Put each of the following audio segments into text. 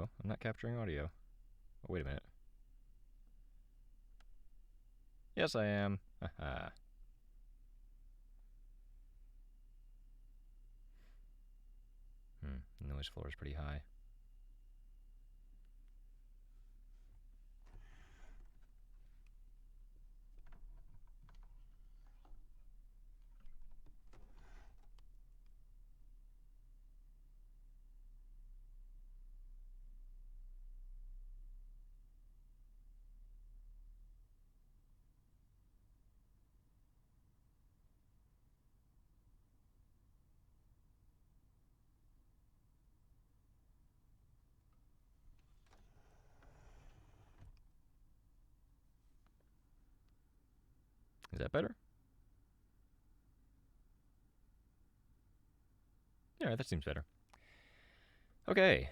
audio. I'm not capturing audio. Oh, wait a minute. Yes, I am. Haha. Noise floor is pretty high. Is that better? Yeah, that seems better. Okay.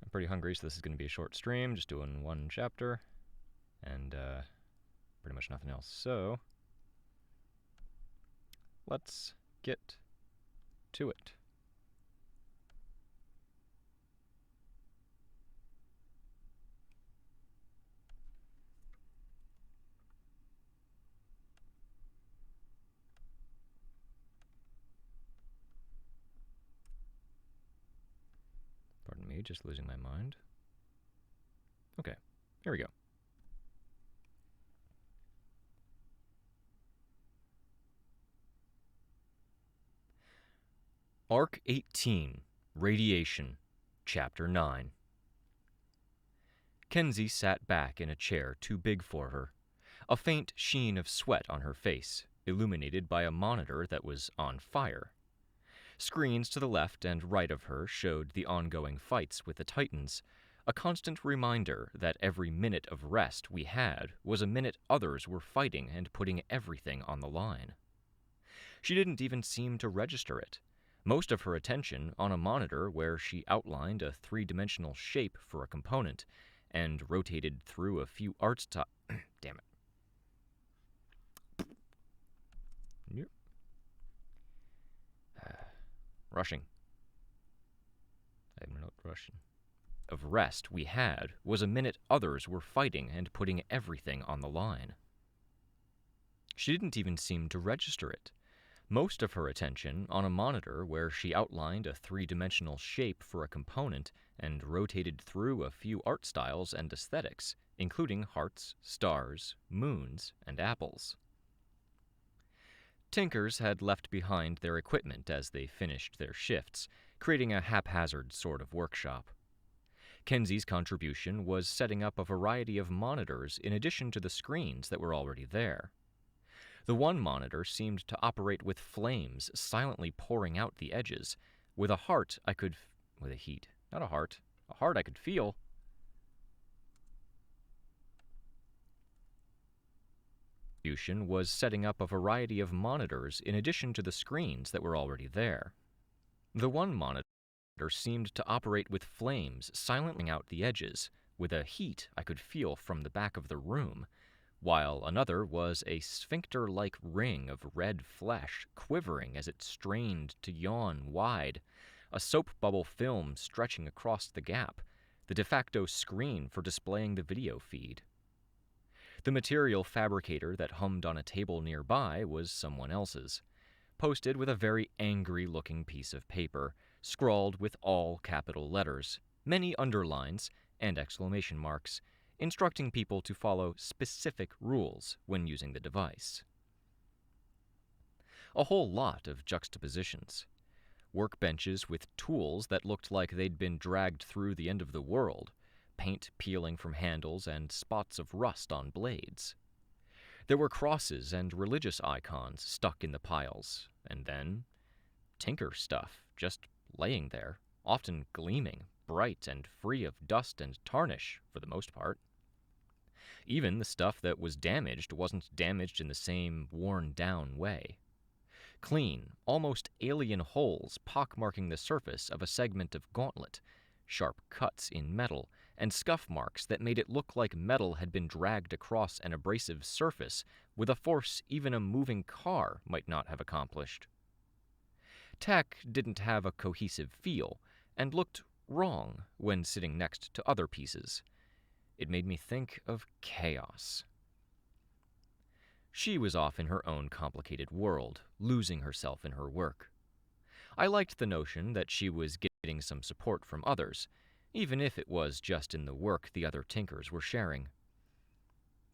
I'm pretty hungry, so this is going to be a short stream, just doing one chapter, and pretty much nothing else. So, let's get to it. Pardon me, just losing my mind. Okay, here we go. Arc 18, Radiation, Chapter 9. Kenzie sat back in a chair too big for her, a faint sheen of sweat on her face, illuminated by a monitor that was on fire. Screens to the left and right of her showed the ongoing fights with the Titans, a constant reminder that every minute of rest we had was a minute others were fighting and putting everything on the line. She didn't even seem to register it, most of her attention on a monitor where she outlined a three-dimensional shape for a component and rotated through a few art styles. Damn it. Yep. Rushing. I'm not rushing. Of rest we had was a minute others were fighting and putting everything on the line. She didn't even seem to register it, most of her attention on a monitor where she outlined a three-dimensional shape for a component and rotated through a few art styles and aesthetics, including hearts, stars, moons, and apples. Tinkers had left behind their equipment as they finished their shifts, creating a haphazard sort of workshop. Kenzie's contribution was setting up a variety of monitors in addition to the screens that were already there. The one monitor seemed to operate with flames silently pouring out the edges. With a heart I could... with a heat. Not a heart. A heart I could feel. Was setting up a variety of monitors in addition to the screens that were already there. The one monitor seemed to operate with flames silently out the edges, with a heat I could feel from the back of the room, while another was a sphincter-like ring of red flesh quivering as it strained to yawn wide, a soap bubble film stretching across the gap, the de facto screen for displaying the video feed. The material fabricator that hummed on a table nearby was someone else's, posted with a very angry-looking piece of paper, scrawled with all capital letters, many underlines, and exclamation marks, instructing people to follow specific rules when using the device. A whole lot of juxtapositions. Workbenches with tools that looked like they'd been dragged through the end of the world, paint peeling from handles and spots of rust on blades. There were crosses and religious icons stuck in the piles, and then tinker stuff just laying there, often gleaming, bright and free of dust and tarnish for the most part. Even the stuff that was damaged wasn't damaged in the same worn-down way. Clean, almost alien holes pockmarking the surface of a segment of gauntlet, sharp cuts in metal, and scuff marks that made it look like metal had been dragged across an abrasive surface with a force even a moving car might not have accomplished. Tech didn't have a cohesive feel, and looked wrong when sitting next to other pieces. It made me think of chaos. She was off in her own complicated world, losing herself in her work. I liked the notion that she was getting some support from others, even if it was just in the work the other Tinkers were sharing.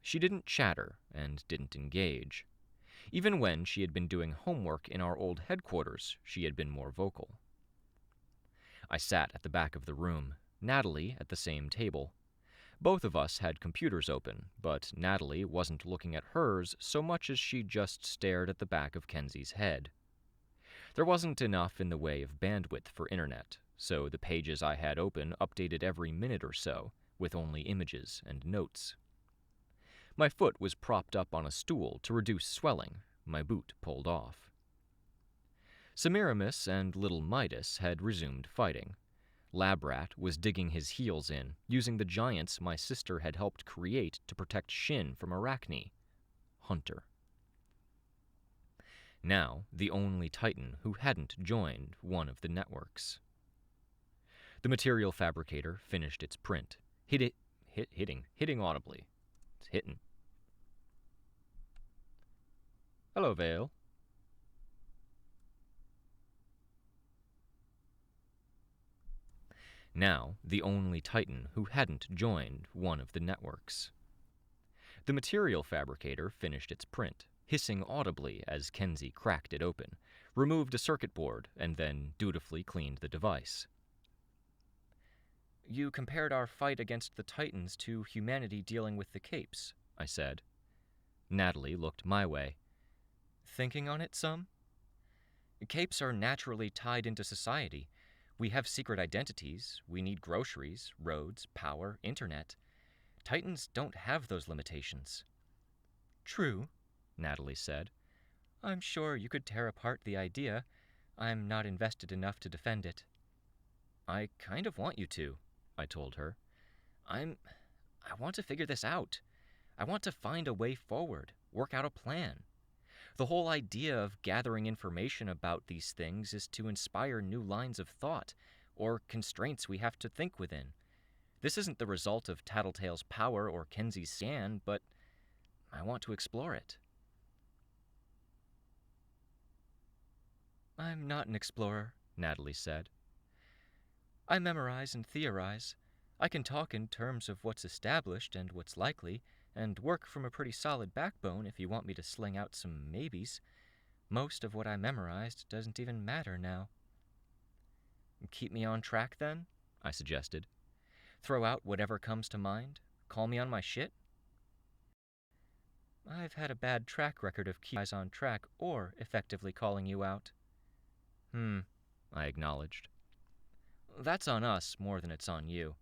She didn't chatter and didn't engage. Even when she had been doing homework in our old headquarters, she had been more vocal. I sat at the back of the room, Natalie at the same table. Both of us had computers open, but Natalie wasn't looking at hers so much as she just stared at the back of Kenzie's head. There wasn't enough in the way of bandwidth for internet, so the pages I had open updated every minute or so, with only images and notes. My foot was propped up on a stool to reduce swelling, my boot pulled off. Semiramis and little Midas had resumed fighting. Labrat was digging his heels in, using the giants my sister had helped create to protect Shin from Arachne, Hunter. Now, the only Titan who hadn't joined one of the networks. The material fabricator finished its print, hitting audibly. It's hitting. Hello, Vale. Now, the only Titan who hadn't joined one of the networks. The material fabricator finished its print, hissing audibly as Kenzie cracked it open, removed a circuit board, and then dutifully cleaned the device. You compared our fight against the Titans to humanity dealing with the Capes, I said. Natalie looked my way. Thinking on it some? Capes are naturally tied into society. We have secret identities, we need groceries, roads, power, internet. Titans don't have those limitations. True, Natalie said. I'm sure you could tear apart the idea. I'm not invested enough to defend it. I kind of want you to, I told her. I want to figure this out. I want to find a way forward, work out a plan. The whole idea of gathering information about these things is to inspire new lines of thought, or constraints we have to think within. This isn't the result of Tattletale's power or Kenzie's scan, but I want to explore it. I'm not an explorer, Natalie said. I memorize and theorize. I can talk in terms of what's established and what's likely, and work from a pretty solid backbone if you want me to sling out some maybes. Most of what I memorized doesn't even matter now. Keep me on track, then? I suggested. Throw out whatever comes to mind? Call me on my shit? I've had a bad track record of keeping you guys on track or effectively calling you out. I acknowledged. That's on us more than it's on you.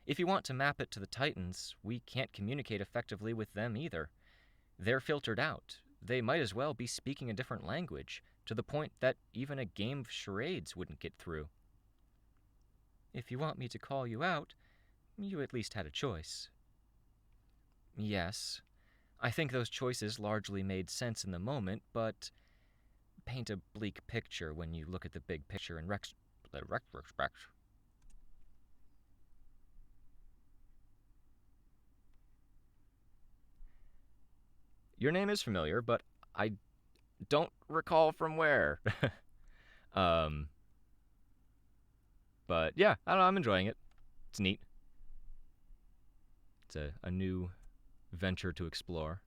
If you want to map it to the Titans, we can't communicate effectively with them either. They're filtered out. They might as well be speaking a different language, to the point that even a game of charades wouldn't get through. If you want me to call you out, you at least had a choice. Yes. I think those choices largely made sense in the moment, but paint a bleak picture when you look at the big picture in retrospect. Your name is familiar, but I don't recall from where. But yeah, I don't know, I'm enjoying it. It's neat. It's a new venture to explore.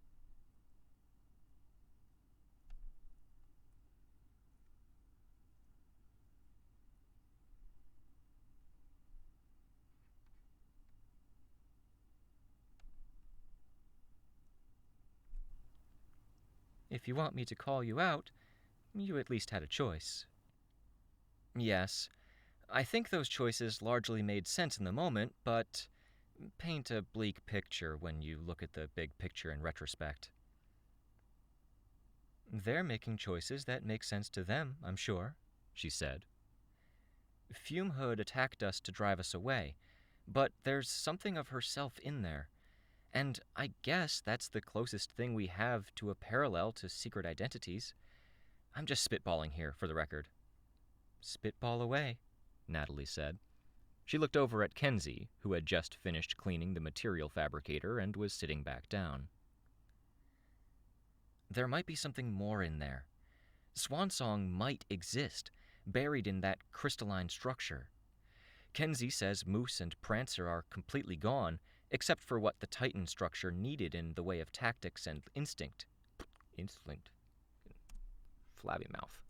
If you want me to call you out, you at least had a choice. Yes, I think those choices largely made sense in the moment, but paint a bleak picture when you look at the big picture in retrospect. They're making choices that make sense to them, I'm sure, she said. Fume Hood attacked us to drive us away, but there's something of herself in there. And I guess that's the closest thing we have to a parallel to secret identities. I'm just spitballing here, for the record. Spitball away, Natalie said. She looked over at Kenzie, who had just finished cleaning the material fabricator and was sitting back down. There might be something more in there. Swansong might exist, buried in that crystalline structure. Kenzie says Moose and Prancer are completely gone, except for what the Titan structure needed in the way of tactics and instinct. Instinct. Flabby mouth.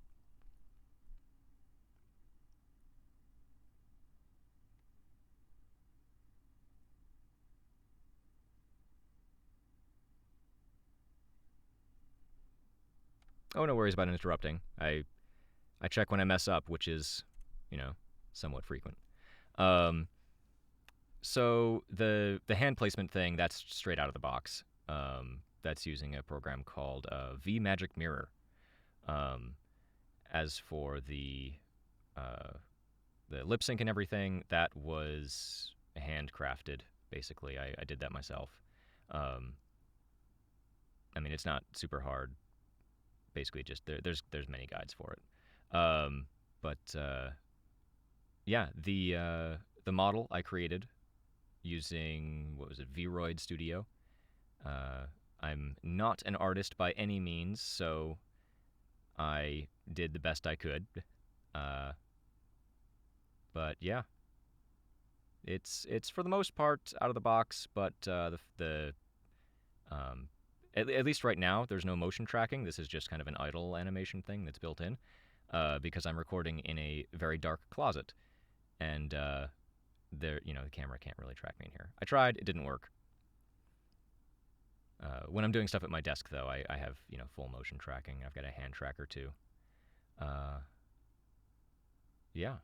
Oh, no worries about interrupting. I check when I mess up, which is, somewhat frequent. So the hand placement thing, that's straight out of the box. That's using a program called VMagic Mirror. As for the lip sync and everything, that was handcrafted. Basically, I did that myself. It's not super hard. Basically, just there's many guides for it. Yeah, the model I created using, Vroid Studio. I'm not an artist by any means, so I did the best I could. But yeah, it's for the most part out of the box. But at least right now, there's no motion tracking. This is just kind of an idle animation thing that's built in, because I'm recording in a very dark closet, and the camera can't really track me in here. I tried, it didn't work. When I'm doing stuff at my desk, though, I have full motion tracking. I've got a hand tracker too. Yeah.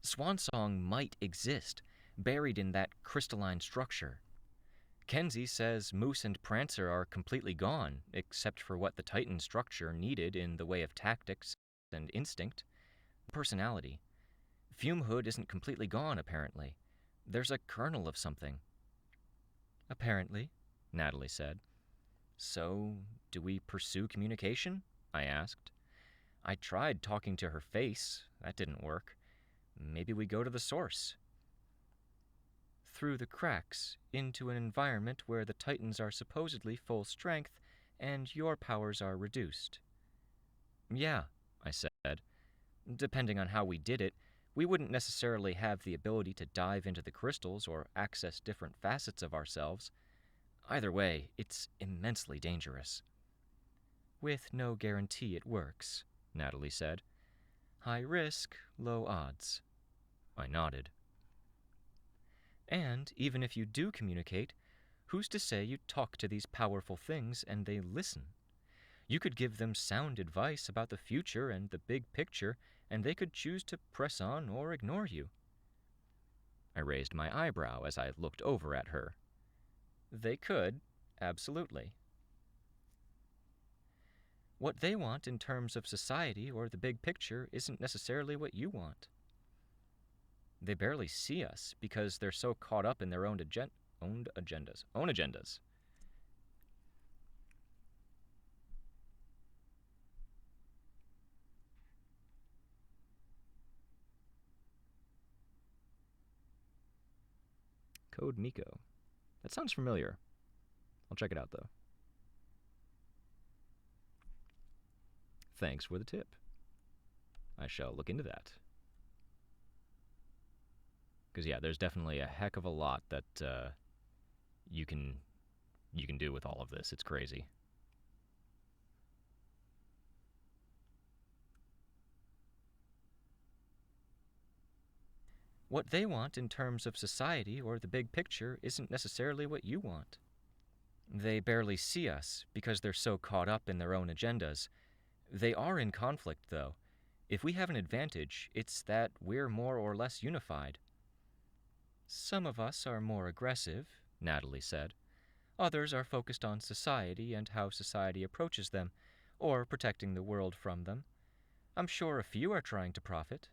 Swansong might exist, buried in that crystalline structure. Kenzie says Moose and Prancer are completely gone, except for what the Titan structure needed in the way of tactics and instinct. Personality. Fume Hood isn't completely gone, apparently. There's a kernel of something. Apparently, Natalie said. So, do we pursue communication? I asked. I tried talking to her face. That didn't work. Maybe we go to the source. Through the cracks, into an environment where the Titans are supposedly full strength and your powers are reduced. Yeah, I said. Depending on how we did it, we wouldn't necessarily have the ability to dive into the crystals or access different facets of ourselves. Either way, it's immensely dangerous. With no guarantee it works, Natalie said. High risk, low odds. I nodded. And even if you do communicate, who's to say you talk to these powerful things and they listen? You could give them sound advice about the future and the big picture, and they could choose to press on or ignore you. I raised my eyebrow as I looked over at her. They could, absolutely. What they want in terms of society or the big picture isn't necessarily what you want. They barely see us because they're so caught up in their own agendas. Code Miko. That sounds familiar. I'll check it out, though. Thanks for the tip. I shall look into that. Because, yeah, there's definitely a heck of a lot that you can do with all of this. It's crazy. What they want in terms of society or the big picture isn't necessarily what you want. They barely see us because they're so caught up in their own agendas. They are in conflict, though. If we have an advantage, it's that we're more or less unified. Some of us are more aggressive, Natalie said. Others are focused on society and how society approaches them, or protecting the world from them. I'm sure a few are trying to profit.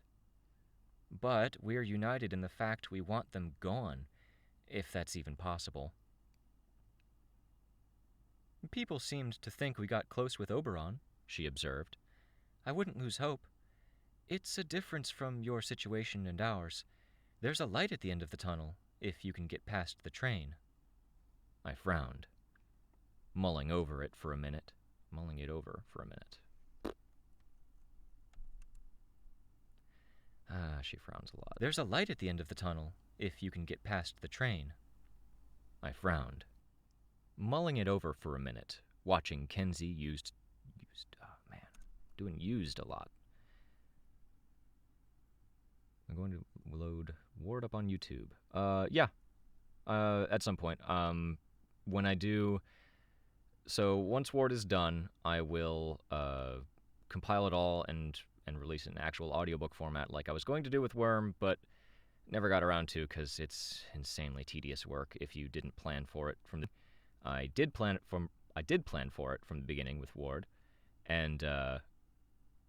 But we're united in the fact we want them gone, if that's even possible. People seemed to think we got close with Oberon, she observed. I wouldn't lose hope. It's a difference from your situation and ours. There's a light at the end of the tunnel, if you can get past the train. I frowned, mulling it over for a minute. She frowns a lot. There's a light at the end of the tunnel, if you can get past the train. I frowned, mulling it over for a minute, watching Kenzie used a lot. I'm going to load Ward up on YouTube. At some point. When I do, so once Ward is done, I will compile it all and release it in actual audiobook format like I was going to do with Worm, but never got around to because it's insanely tedious work if you didn't plan for it from the... I did plan for it from the beginning with Ward, and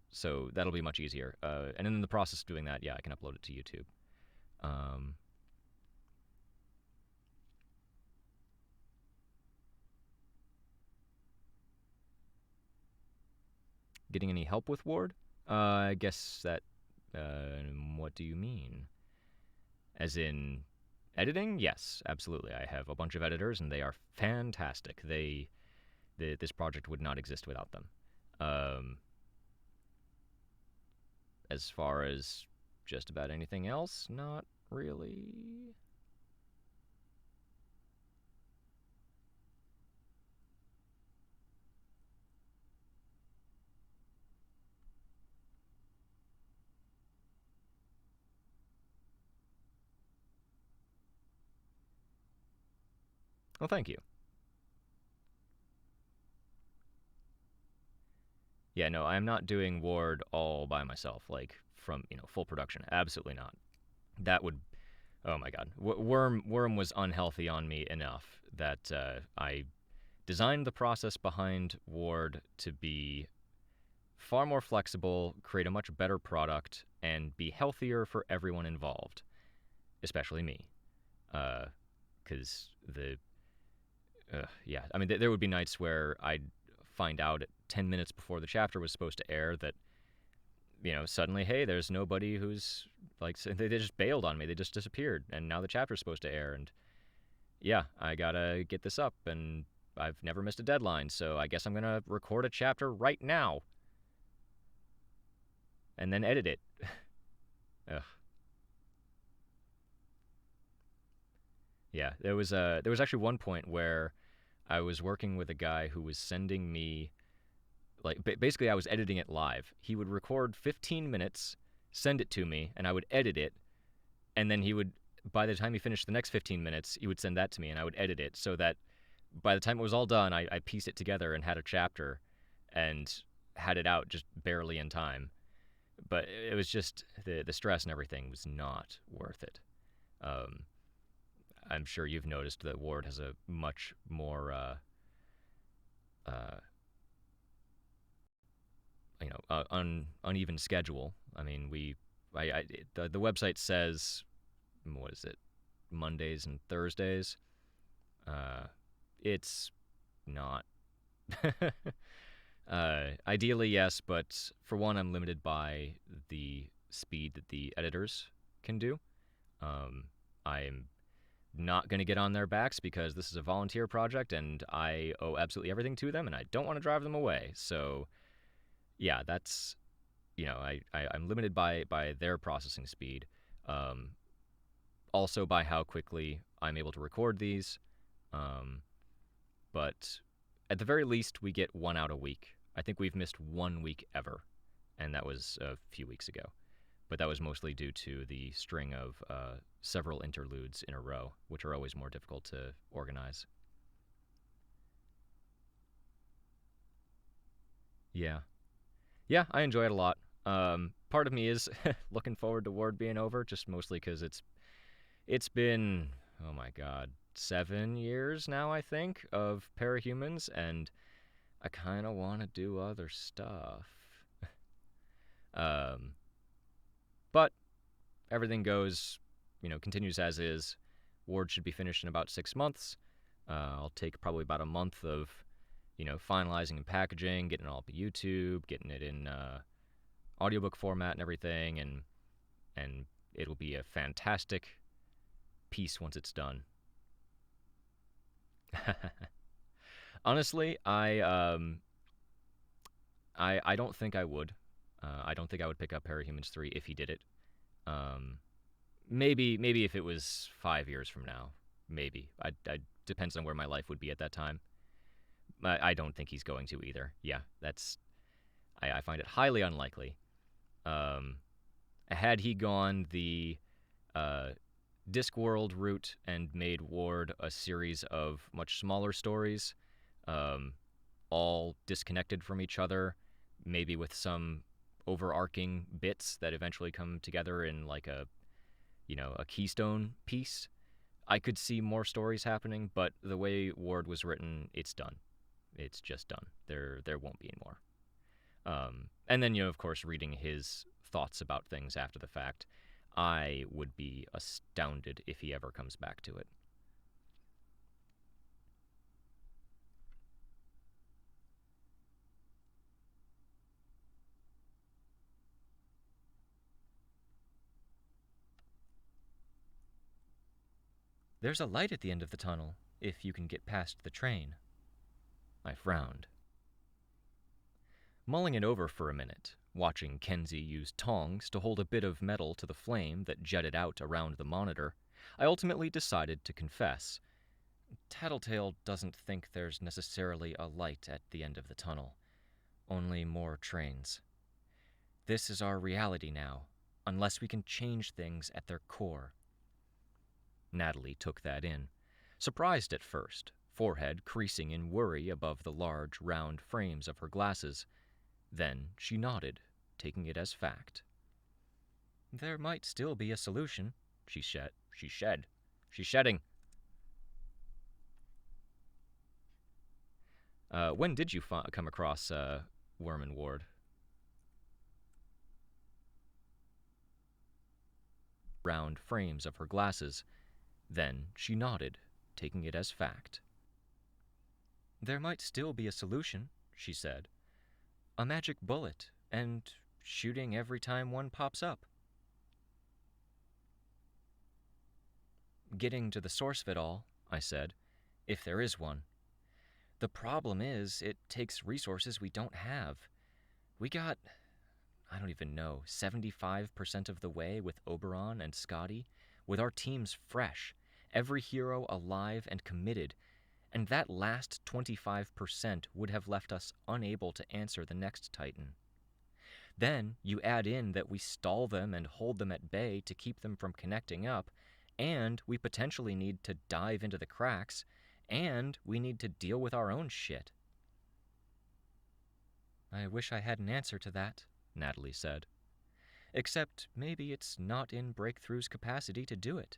so that'll be much easier. And in the process of doing that, I can upload it to YouTube. Getting any help with Ward? I guess that... what do you mean? As in editing? Yes, absolutely. I have a bunch of editors, and they are fantastic. This project would not exist without them. As far as just about anything else, not really. Well, thank you. Yeah, no, I'm not doing Ward all by myself, like from, full production. Absolutely not. That would, oh my god. Worm was unhealthy on me enough that I designed the process behind Ward to be far more flexible, create a much better product, and be healthier for everyone involved, especially me. Because there would be nights where I'd find out 10 minutes before the chapter was supposed to air that, suddenly, hey, there's nobody who's, they just bailed on me. They just disappeared, and now the chapter's supposed to air, and I gotta get this up, and I've never missed a deadline, so I guess I'm gonna record a chapter right now. And then edit it. Ugh. Yeah, there was actually one point where I was working with a guy who was sending me, basically I was editing it live. He would record 15 minutes, send it to me, and I would edit it, and then by the time he finished the next 15 minutes, he would send that to me, and I would edit it so that by the time it was all done, I pieced it together and had a chapter and had it out just barely in time. But it was just, the stress and everything was not worth it. I'm sure you've noticed that Ward has a much more, uneven schedule. I mean, the website says, what is it, Mondays and Thursdays? It's not. Ideally, yes, but for one, I'm limited by the speed that the editors can do. I'm not going to get on their backs because this is a volunteer project and I owe absolutely everything to them and I don't want to drive them away. So, yeah, that's, I'm limited by their processing speed. Also by how quickly I'm able to record these. But at the very least, we get one out a week. I think we've missed 1 week ever, and that was a few weeks ago. But that was mostly due to the string of several interludes in a row, which are always more difficult to organize. Yeah. Yeah, I enjoy it a lot. Part of me is looking forward to Ward being over, just mostly because it's been, oh my god, 7 years now, I think, of Parahumans, and I kind of want to do other stuff. But everything goes, continues as is. Ward should be finished in about 6 months. I'll take probably about a month of finalizing and packaging, getting it all up to YouTube, getting it in audiobook format and everything, and it'll be a fantastic piece once it's done. Honestly, I don't think I would. I don't think I would pick up Parahumans 3 if he did it. Maybe if it was 5 years from now, maybe. I depends on where my life would be at that time. I don't think he's going to either. Yeah, I find it highly unlikely. Had he gone the Discworld route and made Ward a series of much smaller stories, all disconnected from each other, maybe with some overarching bits that eventually come together in like a keystone piece, I could see more stories happening. But the way Ward was written, it's done. It's just done. There won't be any more. And then, of course, reading his thoughts about things after the fact, I would be astounded if he ever comes back to it. There's a light at the end of the tunnel, if you can get past the train. I frowned. Mulling it over for a minute, watching Kenzie use tongs to hold a bit of metal to the flame that jutted out around the monitor, I ultimately decided to confess. Tattletale doesn't think there's necessarily a light at the end of the tunnel. Only more trains. This is our reality now, unless we can change things at their core. Natalie took that in, surprised at first, forehead creasing in worry above the large, round frames of her glasses. Then she nodded, taking it as fact. There might still be a solution, she shed. She's shedding. When did you come across Worm and Ward? Round frames of her glasses. Then she nodded, taking it as fact. There might still be a solution, she said. A magic bullet, and shooting every time one pops up. Getting to the source of it all, I said, if there is one. The problem is, it takes resources we don't have. We got, I don't even know, 75% of the way with Oberon and Scotty, with our teams fresh, every hero alive and committed, and that last 25% would have left us unable to answer the next Titan. Then you add in that we stall them and hold them at bay to keep them from connecting up, and we potentially need to dive into the cracks, and we need to deal with our own shit. I wish I had an answer to that, Natalie said. Except maybe it's not in Breakthrough's capacity to do it.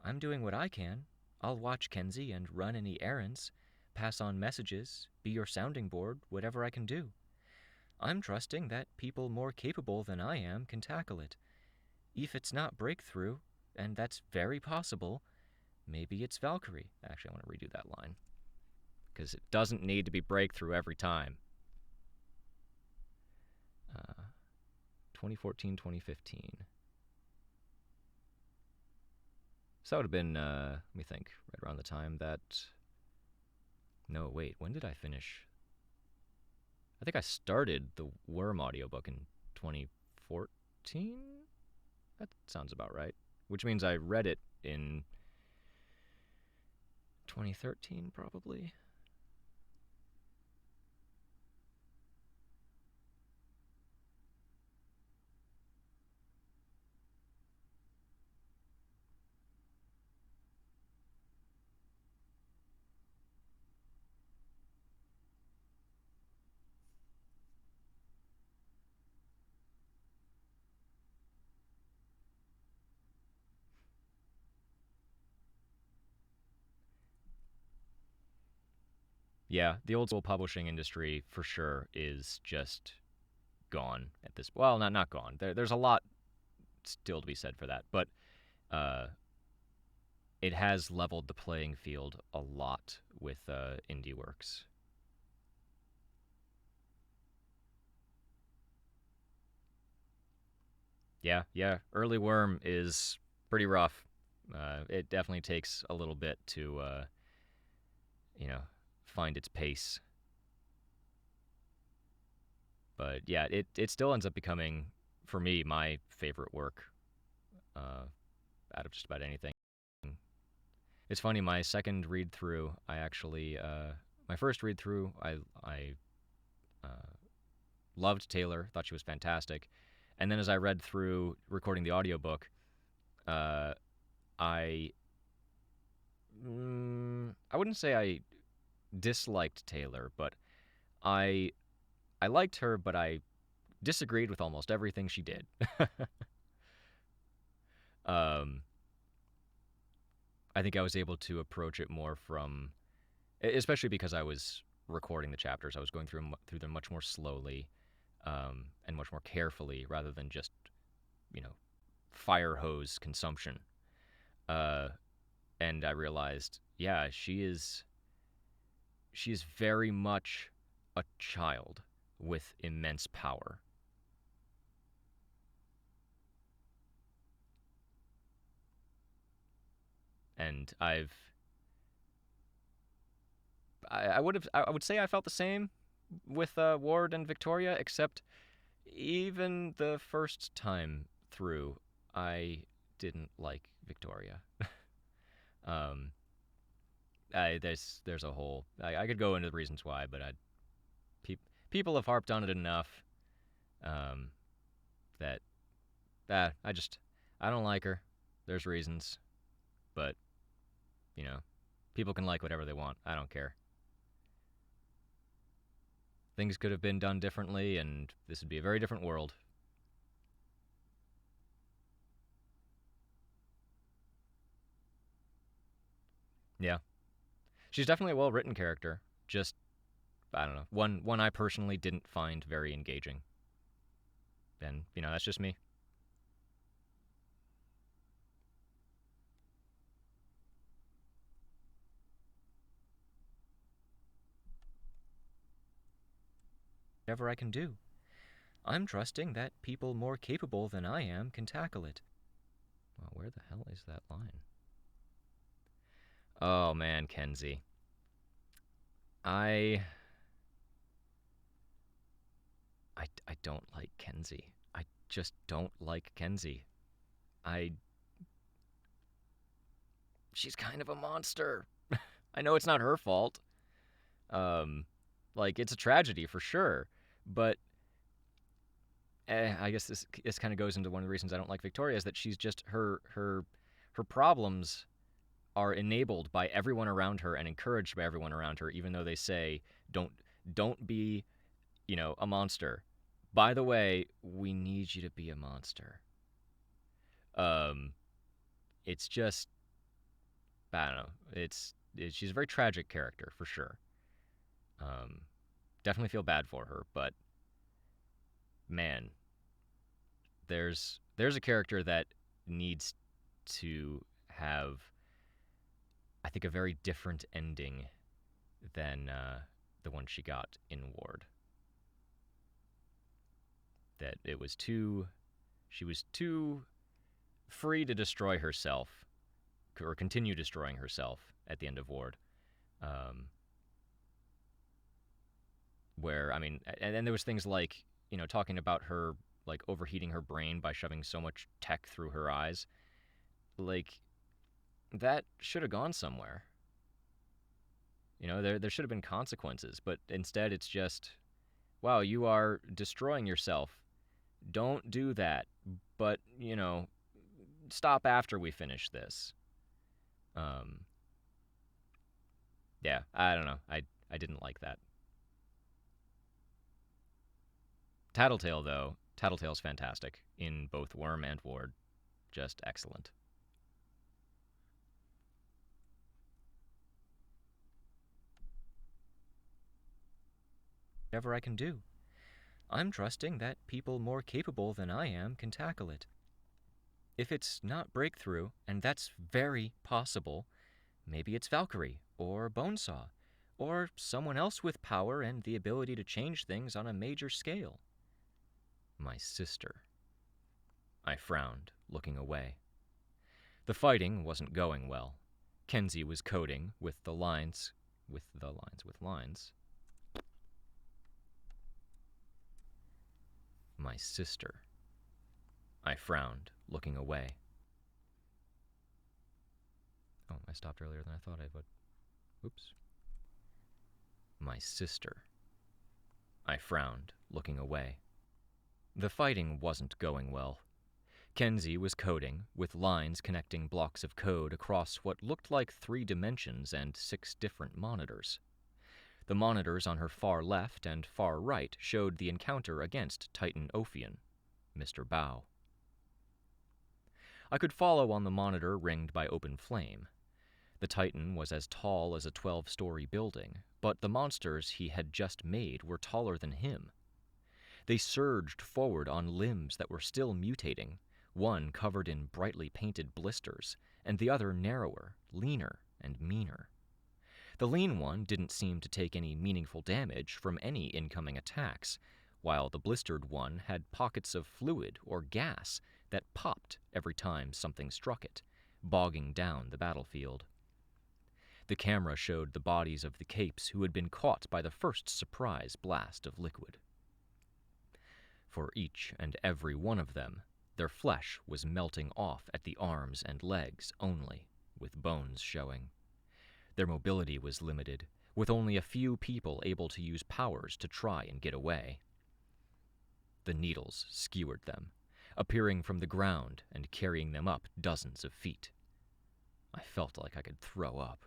I'm doing what I can. I'll watch Kenzie and run any errands, pass on messages, be your sounding board, whatever I can do. I'm trusting that people more capable than I am can tackle it. If it's not Breakthrough, and that's very possible, maybe it's Valkyrie. Actually, I want to redo that line, because it doesn't need to be Breakthrough every time. 2014, 2015. So that would have been, let me think, right around the time that... No, wait, when did I finish? I think I started the Worm audiobook in 2014? That sounds about right. Which means I read it in 2013, probably. Yeah, the old school publishing industry for sure is just gone at this. Well, not gone. There's a lot still to be said for that, but it has leveled the playing field a lot with indie works. Yeah. Early Worm is pretty rough. It definitely takes a little bit to, you know, find its pace. But yeah, it still ends up becoming, for me, my favorite work uh, out of just about anything. It's funny, my second read through, my first read through, I uh, loved Taylor, thought she was fantastic. And then as I read through recording the audiobook, uh, I I wouldn't say I disliked Taylor, but I I liked her, but I disagreed with almost everything she did. um, I think I was able to approach it more from, especially because I was recording the chapters, I was going through them much more slowly, and much more carefully, rather than just, you know, fire hose consumption. Uh, and I realized, yeah, she is very much a child with immense power. And I would say I felt the same with Ward and Victoria, except even the first time through, I didn't like Victoria. um, there's a whole, I could go into the reasons why, but pe- people have harped on it enough, um, that I just, I don't like her. There's reasons, but you know, people can like whatever they want. I don't care. Things could have been done differently, and this would be a very different world. Yeah, she's definitely a well written character. Just, I don't know, one I personally didn't find very engaging. And that's just me. Whatever I can do. I'm trusting that people more capable than I am can tackle it. Well, where the hell is that line? Oh man, Kenzie. I I don't like Kenzie. I just don't like Kenzie. I She's kind of a monster. I know it's not her fault. Um like, it's a tragedy for sure, but I guess this kind of goes into one of the reasons I don't like Victoria, is that she's just her problems are enabled by everyone around her and encouraged by everyone around her, even though they say don't don't be, a monster. By the way, we need you to be a monster. Um, it's just, I don't know. She's a very tragic character for sure. Um, Definitely feel bad for her, but man, there's a character that needs to have, I think, a very different ending than the one she got in Ward. That it was too, she was too free to destroy herself, or continue destroying herself at the end of Ward. Um, where, I mean, and then there was things like, talking about her, like, overheating her brain by shoving so much tech through her eyes. Like, that should have gone somewhere. There should have been consequences, but instead it's just, wow, you are destroying yourself. Don't do that. But, stop after we finish this. Um, yeah, I don't know. I didn't like that. Tattletale, though, Tattletale's fantastic in both Worm and Ward. Just excellent. Whatever I can do. I'm trusting that people more capable than I am can tackle it. If it's not Breakthrough, and that's very possible, maybe it's Valkyrie, or Bonesaw, or someone else with power and the ability to change things on a major scale. My sister. I frowned, looking away. The fighting wasn't going well. Kenzie was coding with lines. My sister. I frowned, looking away. Oh, I stopped earlier than I thought I would. Oops. My sister. I frowned, looking away. The fighting wasn't going well. Kenzie was coding, with lines connecting blocks of code across what looked like 3 dimensions and 6 different monitors. The monitors on her far left and far right showed the encounter against Titan Ophion, Mr. Bao. I could follow on the monitor ringed by open flame. The Titan was as tall as a 12-story building, but the monsters he had just made were taller than him. They surged forward on limbs that were still mutating, one covered in brightly painted blisters, and the other narrower, leaner, and meaner. The lean one didn't seem to take any meaningful damage from any incoming attacks, while the blistered one had pockets of fluid or gas that popped every time something struck it, bogging down the battlefield. The camera showed the bodies of the capes who had been caught by the first surprise blast of liquid. For each and every one of them, their flesh was melting off at the arms and legs only, with bones showing. Their mobility was limited, with only a few people able to use powers to try and get away. The needles skewered them, appearing from the ground and carrying them up dozens of feet. I felt like I could throw up.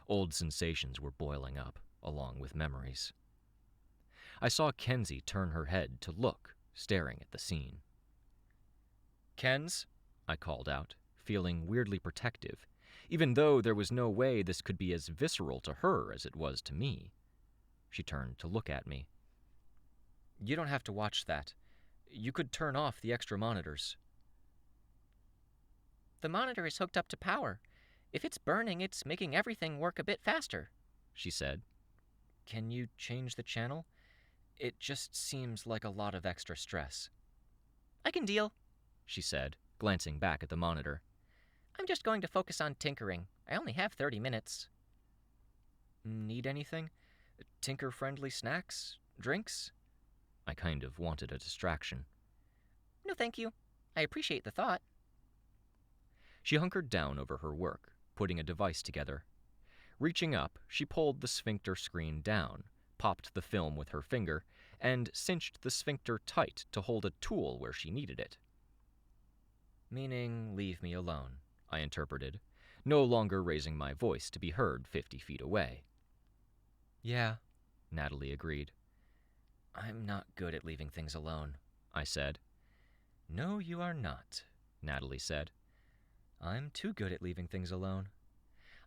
Old sensations were boiling up, along with memories. I saw Kenzie turn her head to look, staring at the scene. "Kenz," I called out, feeling weirdly protective, even though there was no way this could be as visceral to her as it was to me. She turned to look at me. "You don't have to watch that. You could turn off the extra monitors." "The monitor is hooked up to power. If it's burning, it's making everything work a bit faster," she said. "Can you change the channel? It just seems like a lot of extra stress." "I can deal," she said, glancing back at the monitor. "I'm just going to focus on tinkering. I only have 30 minutes. "Need anything? Tinker-friendly snacks? Drinks?" I kind of wanted a distraction. "No, thank you. I appreciate the thought." She hunkered down over her work, putting a device together. Reaching up, she pulled the sphincter screen down, popped the film with her finger, and cinched the sphincter tight to hold a tool where she needed it. "Meaning, leave me alone," I interpreted, no longer raising my voice to be heard 50 feet away. "Yeah," Natalie agreed. "I'm not good at leaving things alone," I said. "No, you are not," Natalie said. "I'm too good at leaving things alone.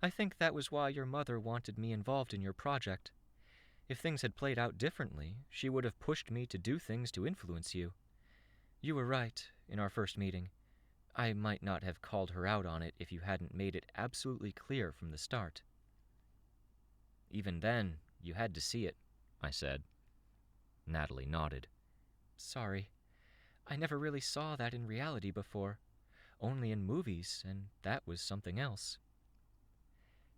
I think that was why your mother wanted me involved in your project. If things had played out differently, she would have pushed me to do things to influence you. You were right in our first meeting. I might not have called her out on it if you hadn't made it absolutely clear from the start." "Even then, you had to see it," I said. Natalie nodded. "Sorry. I never really saw that in reality before. Only in movies, and that was something else."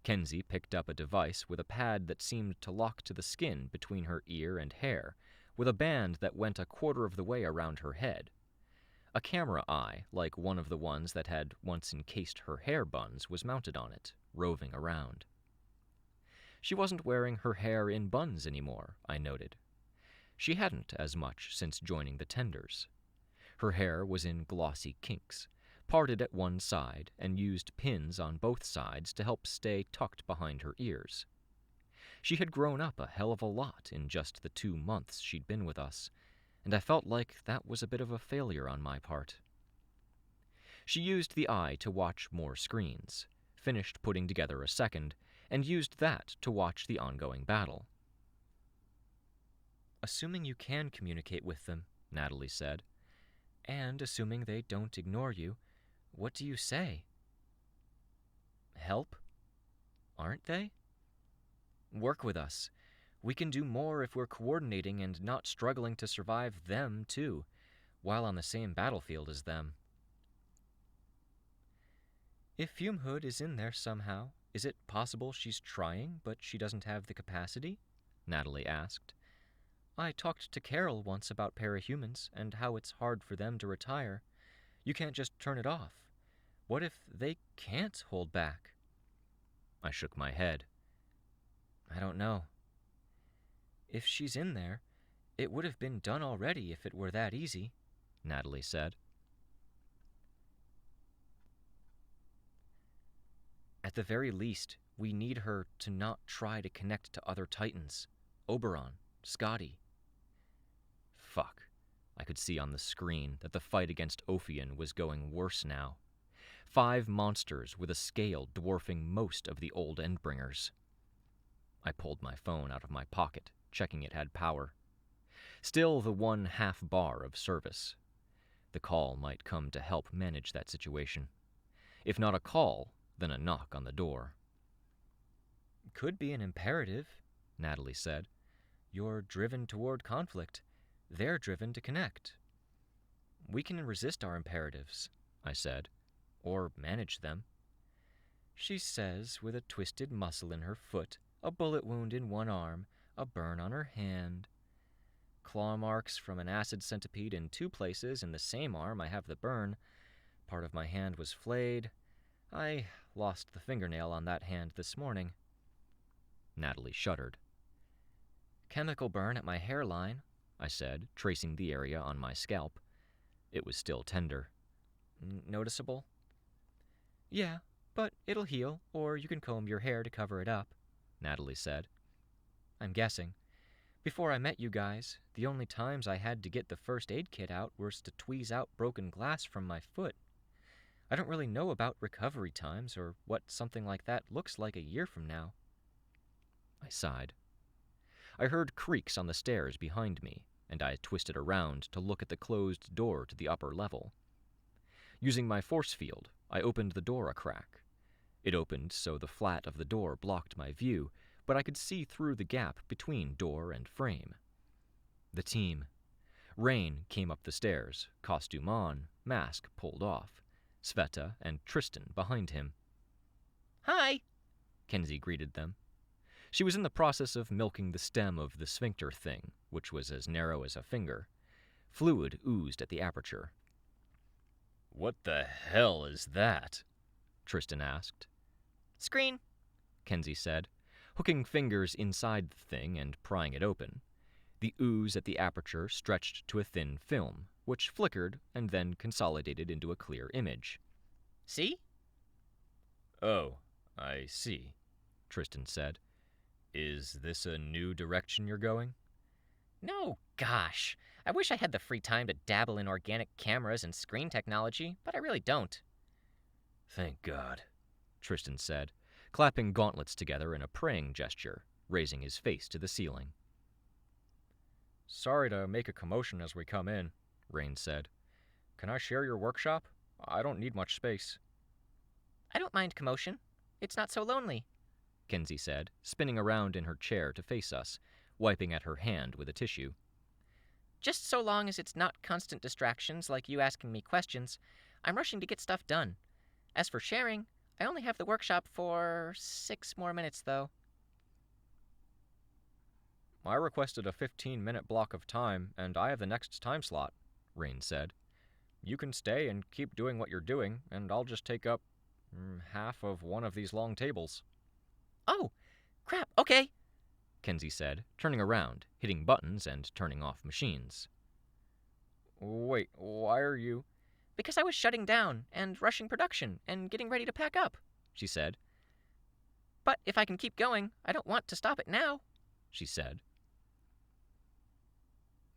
Kenzie picked up a device with a pad that seemed to lock to the skin between her ear and hair, with a band that went a quarter of the way around her head. A camera eye, like one of the ones that had once encased her hair buns, was mounted on it, roving around. She wasn't wearing her hair in buns anymore, I noted. She hadn't as much since joining the Tenders. Her hair was in glossy kinks, parted at one side and used pins on both sides to help stay tucked behind her ears. She had grown up a hell of a lot in just the 2 months she'd been with us, and I felt like that was a bit of a failure on my part. She used the eye to watch more screens, finished putting together a second, and used that to watch the ongoing battle. "Assuming you can communicate with them," Natalie said, "and assuming they don't ignore you, what do you say?" "Help? Aren't they? Work with us. We can do more if we're coordinating and not struggling to survive them, too. while on the same battlefield as them. If Fumehood is in there somehow, is it possible she's trying, but she doesn't have the capacity? Natalie asked. I talked to Carol once about parahumans and how it's hard for them to retire. You can't just turn it off. What if they can't hold back? I shook my head. I don't know. If she's in there, it would have been done already if it were that easy, Natalie said. At the very least, we need her to not try to connect to other Titans. Oberon, Scotty. Fuck. I could see on the screen that the fight against Ophion was going worse now. 5 monsters with a scale dwarfing most of the old Endbringers. I pulled my phone out of my pocket, checking it had power. Still the 1/2 bar of service. The call might come to help manage that situation. If not a call, then a knock on the door. Could be an imperative, Natalie said. You're driven toward conflict. They're driven to connect. We can resist our imperatives, I said, or manage them. She says, with a twisted muscle in her foot, a bullet wound in one arm, a burn on her hand. Claw marks from an acid centipede in 2 places. In the same arm I have the burn. Part of my hand was flayed. I lost the fingernail on that hand this morning. Natalie shuddered. Chemical burn at my hairline, I said, tracing the area on my scalp. It was still tender. Noticeable? Yeah, but it'll heal, or you can comb your hair to cover it up, Natalie said. I'm guessing. Before I met you guys, the only times I had to get the first aid kit out was to tweeze out broken glass from my foot. I don't really know about recovery times or what something like that looks like a year from now. I sighed. I heard creaks on the stairs behind me, and I twisted around to look at the closed door to the upper level. Using my force field, I opened the door a crack. It opened so the flat of the door blocked my view, but I could see through the gap between door and frame. The team. Rain came up the stairs, costume on, mask pulled off. Sveta and Tristan behind him. Hi! Kenzie greeted them. She was in the process of milking the stem of the sphincter thing, which was as narrow as a finger. Fluid oozed at the aperture. What the hell is that? Tristan asked. Screen, Kenzie said, hooking fingers inside the thing and prying it open. The ooze at the aperture stretched to a thin film, which flickered and then consolidated into a clear image. See? Oh, I see, Tristan said. Is this a new direction you're going? No, gosh. I wish I had the free time to dabble in organic cameras and screen technology, but I really don't. Thank God, Tristan said, clapping gauntlets together in a praying gesture, raising his face to the ceiling. Sorry to make a commotion as we come in, Rain said. Can I share your workshop? I don't need much space. I don't mind commotion. It's not so lonely, Kenzie said, spinning around in her chair to face us, wiping at her hand with a tissue. Just so long as it's not constant distractions like you asking me questions. I'm rushing to get stuff done. As for sharing, I only have the workshop for 6 more minutes, though. I requested a 15-minute block of time, and I have the next time slot, Rain said. You can stay and keep doing what you're doing, and I'll just take up half of one of these long tables. Oh, crap, okay, Kenzie said, turning around, hitting buttons and turning off machines. Wait, why are you? Because I was shutting down and rushing production and getting ready to pack up, she said. But if I can keep going, I don't want to stop it now, she said.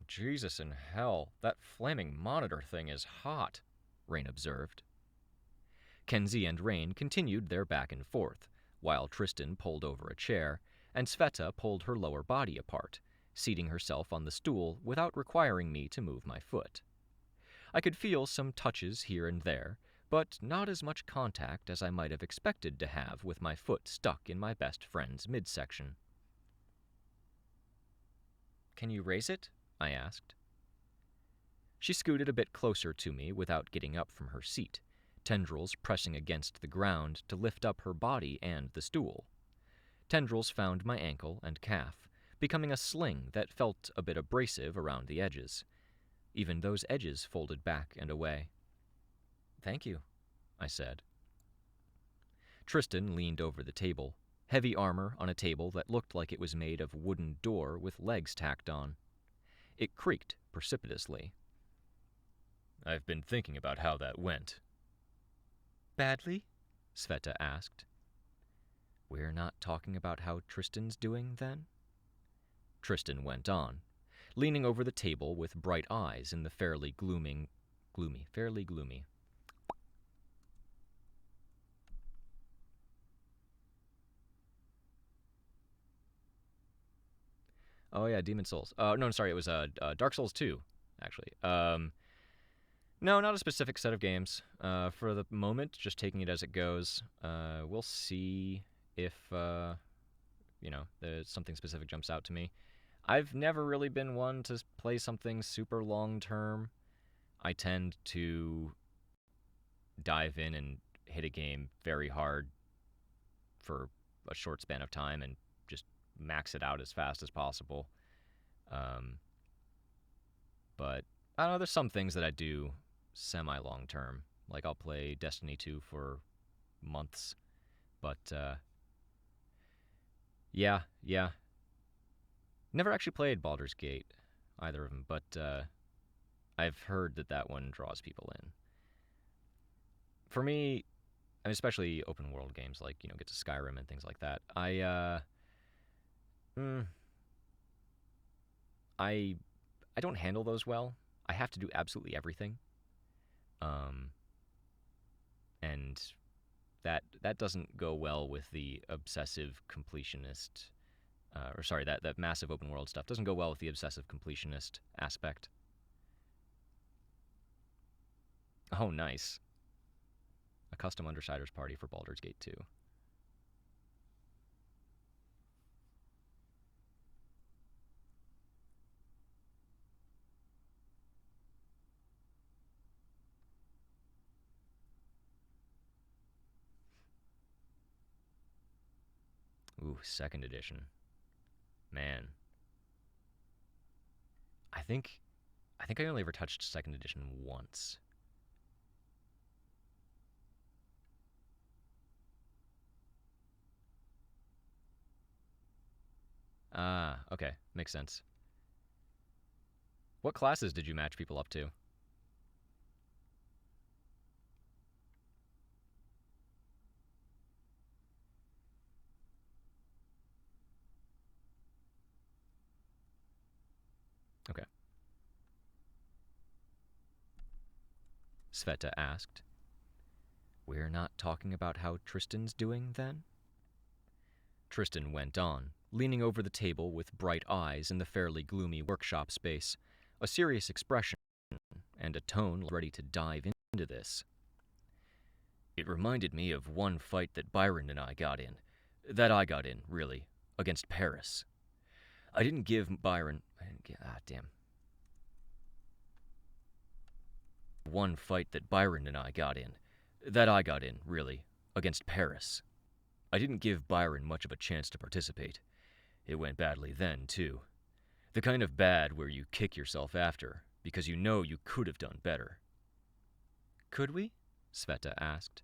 Jesus in hell, that flaming monitor thing is hot, Rain observed. Kenzie and Rain continued their back and forth, while Tristan pulled over a chair, and Sveta pulled her lower body apart, seating herself on the stool without requiring me to move my foot. I could feel some touches here and there, but not as much contact as I might have expected to have with my foot stuck in my best friend's midsection. Can you raise it? I asked. She scooted a bit closer to me without getting up from her seat, tendrils pressing against the ground to lift up her body and the stool. Tendrils found my ankle and calf, becoming a sling that felt a bit abrasive around the edges. Even those edges folded back and away. "Thank you," I said. Tristan leaned over the table, heavy armor on a table that looked like it was made of wooden door with legs tacked on. It creaked precipitously. "I've been thinking about how that went." "Badly?" Sveta asked. "We're not talking about how Tristan's doing, then?" Tristan went on, leaning over the table with bright eyes in the fairly gloomy. Oh yeah, Demon Souls. No, sorry, it was Dark Souls 2, actually. No, not a specific set of games. For the moment, just taking it as it goes. We'll see if there's something specific jumps out to me. I've never really been one to play something super long term. I tend to dive in and hit a game very hard for a short span of time and just max it out as fast as possible. But I don't know, there's some things that I do semi-long term. Like I'll play Destiny 2 for months. But yeah. Never actually played Baldur's Gate, either of them, but I've heard that one draws people in. For me, I mean, especially open world games like, get to Skyrim and things like that, I don't handle those well. I have to do absolutely everything. And that doesn't go well with the obsessive completionist, that massive open world stuff doesn't go well with the obsessive completionist aspect. Oh, nice. A custom Undersiders party for Baldur's Gate 2. Ooh, second edition. Man. I think I only ever touched second edition once. Ah, okay. Makes sense. What classes did you match people up to? Okay. Sveta asked. We're not talking about how Tristan's doing, then? Tristan went on, leaning over the table with bright eyes in the fairly gloomy workshop space, a serious expression and a tone ready to dive into this. It reminded me of one fight that Byron and I got in. That I got in, really, against Paris. I didn't give Byron... One fight that Byron and I got in. That I got in, really, against Paris. I didn't give Byron much of a chance to participate. It went badly then, too. The kind of bad where you kick yourself after, because you know you could have done better. Could we? Sveta asked.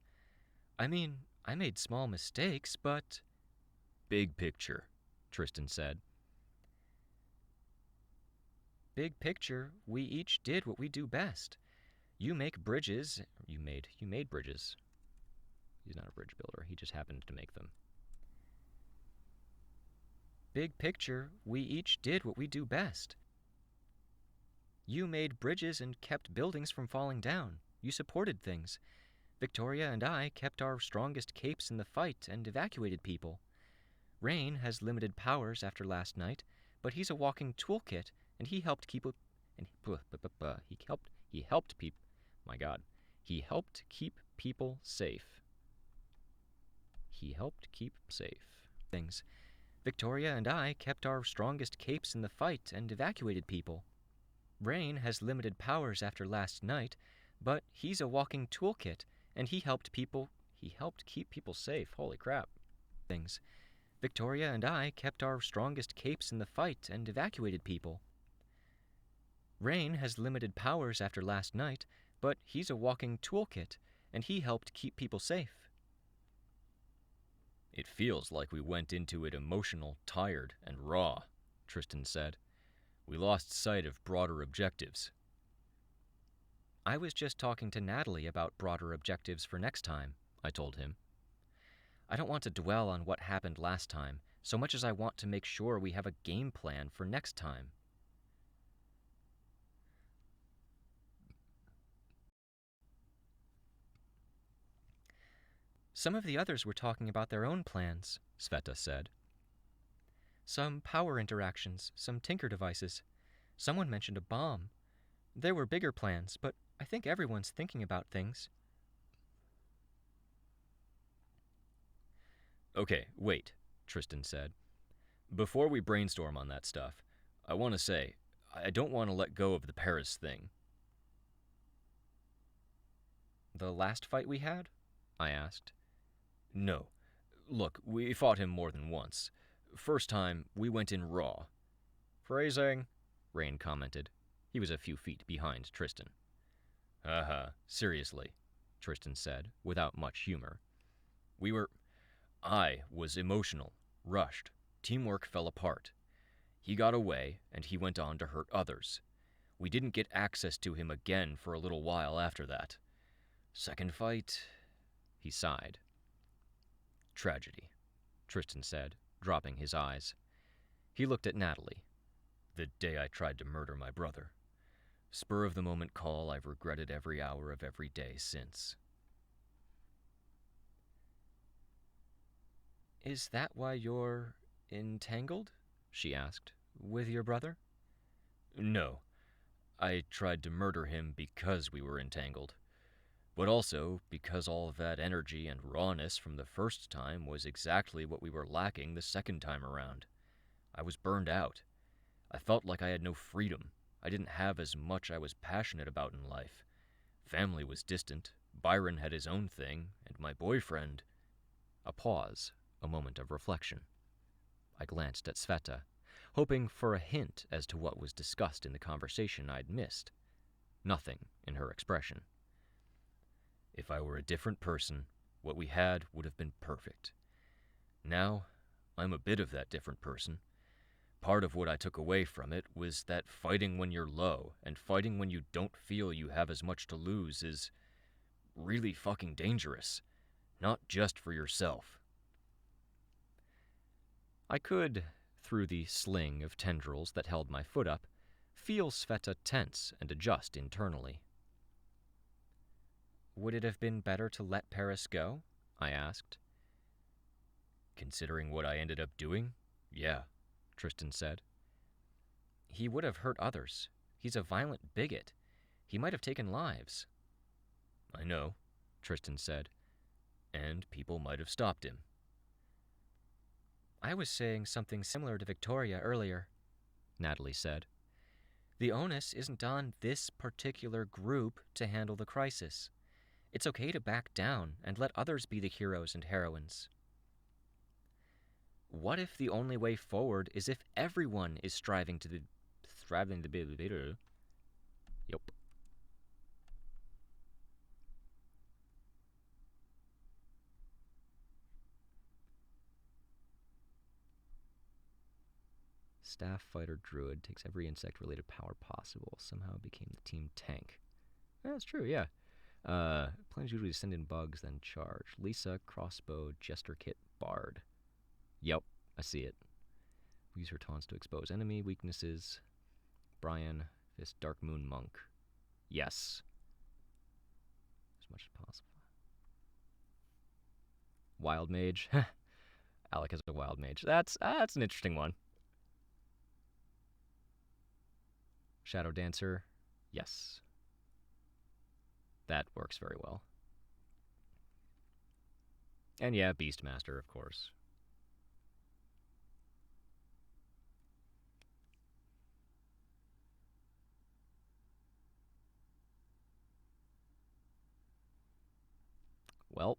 I mean, I made small mistakes, but... Big picture, Tristan said. Big picture, we each did what we do best. You make bridges. You made bridges. He's not a bridge builder. He just happened to make them. Big picture, we each did what we do best. You made bridges and kept buildings from falling down. You supported things. Victoria and I kept our strongest capes in the fight and evacuated people. Rain has limited powers after last night, but he's a walking toolkit, and he helped keep people safe. He helped keep safe. Things. Victoria and I kept our strongest capes in the fight and evacuated people. Rain has limited powers after last night, but he's a walking toolkit, and he helped keep people safe. Holy crap. Things. Victoria and I kept our strongest capes in the fight and evacuated people. Rain has limited powers after last night, but he's a walking toolkit, and he helped keep people safe. It feels like we went into it emotional, tired, and raw, Tristan said. We lost sight of broader objectives. I was just talking to Natalie about broader objectives for next time, I told him. I don't want to dwell on what happened last time, so much as I want to make sure we have a game plan for next time. Some of the others were talking about their own plans, Sveta said. Some power interactions, some tinker devices. Someone mentioned a bomb. There were bigger plans, but I think everyone's thinking about things. Okay, wait, Tristan said. Before we brainstorm on that stuff, I want to say, I don't want to let go of the Paris thing. The last fight we had? I asked. No. Look, we fought him more than once. First time, we went in raw. Phrasing, Rain commented. He was a few feet behind Tristan. Haha, seriously, Tristan said, without much humor. I was emotional, rushed. Teamwork fell apart. He got away, and he went on to hurt others. We didn't get access to him again for a little while after that. Second fight, he sighed. Tragedy, Tristan said, dropping his eyes. He looked at Natalie. The day I tried to murder my brother. Spur-of-the-moment call I've regretted every hour of every day since. Is that why you're entangled? She asked. With your brother? No. I tried to murder him because we were entangled. But also because all of that energy and rawness from the first time was exactly what we were lacking the second time around. I was burned out. I felt like I had no freedom. I didn't have as much I was passionate about in life. Family was distant, Byron had his own thing, and my boyfriend... A pause, a moment of reflection. I glanced at Sveta, hoping for a hint as to what was discussed in the conversation I'd missed. Nothing in her expression. If I were a different person, what we had would have been perfect. Now, I'm a bit of that different person. Part of what I took away from it was that fighting when you're low and fighting when you don't feel you have as much to lose is really fucking dangerous. Not just for yourself. I could, through the sling of tendrils that held my foot up, feel Sveta tense and adjust internally. Would it have been better to let Paris go? I asked. Considering what I ended up doing, yeah, Tristan said. He would have hurt others. He's a violent bigot. He might have taken lives. I know, Tristan said, and people might have stopped him. I was saying something similar to Victoria earlier, Natalie said. The onus isn't on this particular group to handle the crisis. It's okay to back down and let others be the heroes and heroines. What if the only way forward is if everyone is striving to be better? Yup. Staff fighter druid takes every insect-related power possible. Somehow became the team tank. That's true, yeah. Plans usually send in bugs, then charge. Lisa, crossbow, jester kit, bard. Yep, I see it. Use her taunts to expose enemy weaknesses. Brian, fist, dark moon monk. Yes. As much as possible. Wild mage. Alec has a wild mage. That's an interesting one. Shadow dancer. Yes. That works very well. And yeah, Beastmaster, of course. Welp.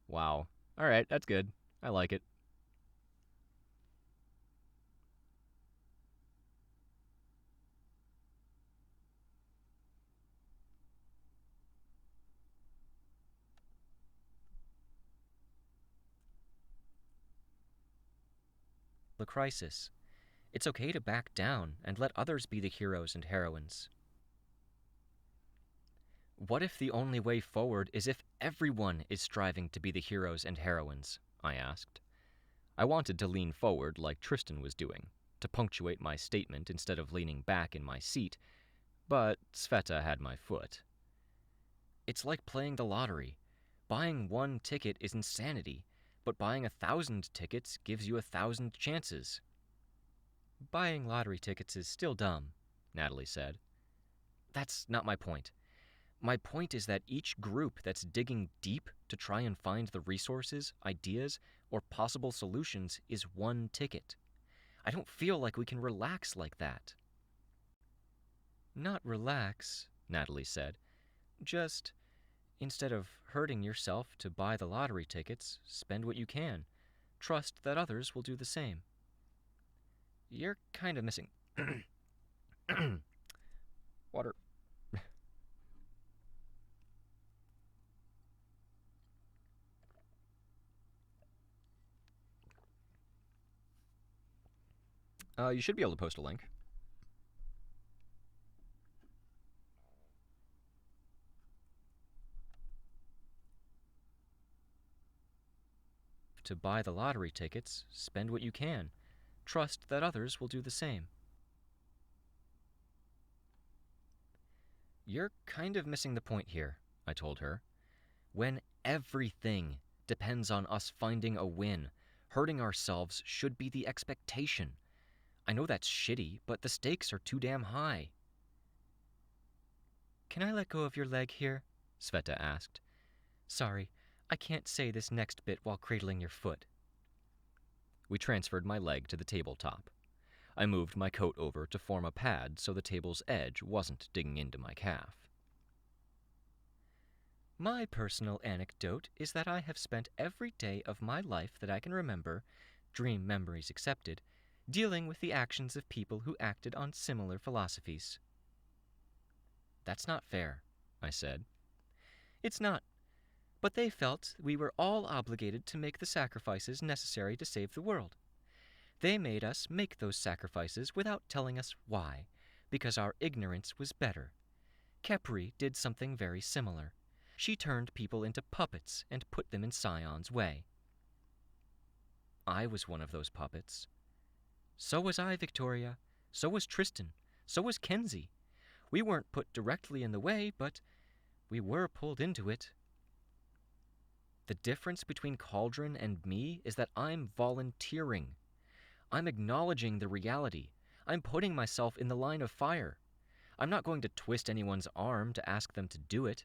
Wow. Alright, that's good. I like it. The crisis. It's okay to back down and let others be the heroes and heroines. What if the only way forward is if everyone is striving to be the heroes and heroines? I asked. I wanted to lean forward like Tristan was doing, to punctuate my statement instead of leaning back in my seat, but Sveta had my foot. It's like playing the lottery. Buying one ticket is insanity, but buying 1,000 tickets gives you 1,000 chances. Buying lottery tickets is still dumb, Natalie said. That's not my point. My point is that each group that's digging deep to try and find the resources, ideas, or possible solutions is one ticket. I don't feel like we can relax like that. Not relax, Natalie said. Just, instead of hurting yourself to buy the lottery tickets, spend what you can. Trust that others will do the same. You're kind of missing. Water. You should be able to post a link. To buy the lottery tickets, spend what you can. Trust that others will do the same. You're kind of missing the point here, I told her. When everything depends on us finding a win, hurting ourselves should be the expectation. I know that's shitty, but the stakes are too damn high. Can I let go of your leg here? Sveta asked. Sorry, I can't say this next bit while cradling your foot. We transferred my leg to the tabletop. I moved my coat over to form a pad so the table's edge wasn't digging into my calf. My personal anecdote is that I have spent every day of my life that I can remember, dream memories accepted, dealing with the actions of people who acted on similar philosophies. That's not fair, I said. It's not. But they felt we were all obligated to make the sacrifices necessary to save the world. They made us make those sacrifices without telling us why, because our ignorance was better. Kepri did something very similar. She turned people into puppets and put them in Scion's way. I was one of those puppets. So was I, Victoria. So was Tristan. So was Kenzie. We weren't put directly in the way, but we were pulled into it. The difference between Cauldron and me is that I'm volunteering. I'm acknowledging the reality. I'm putting myself in the line of fire. I'm not going to twist anyone's arm to ask them to do it.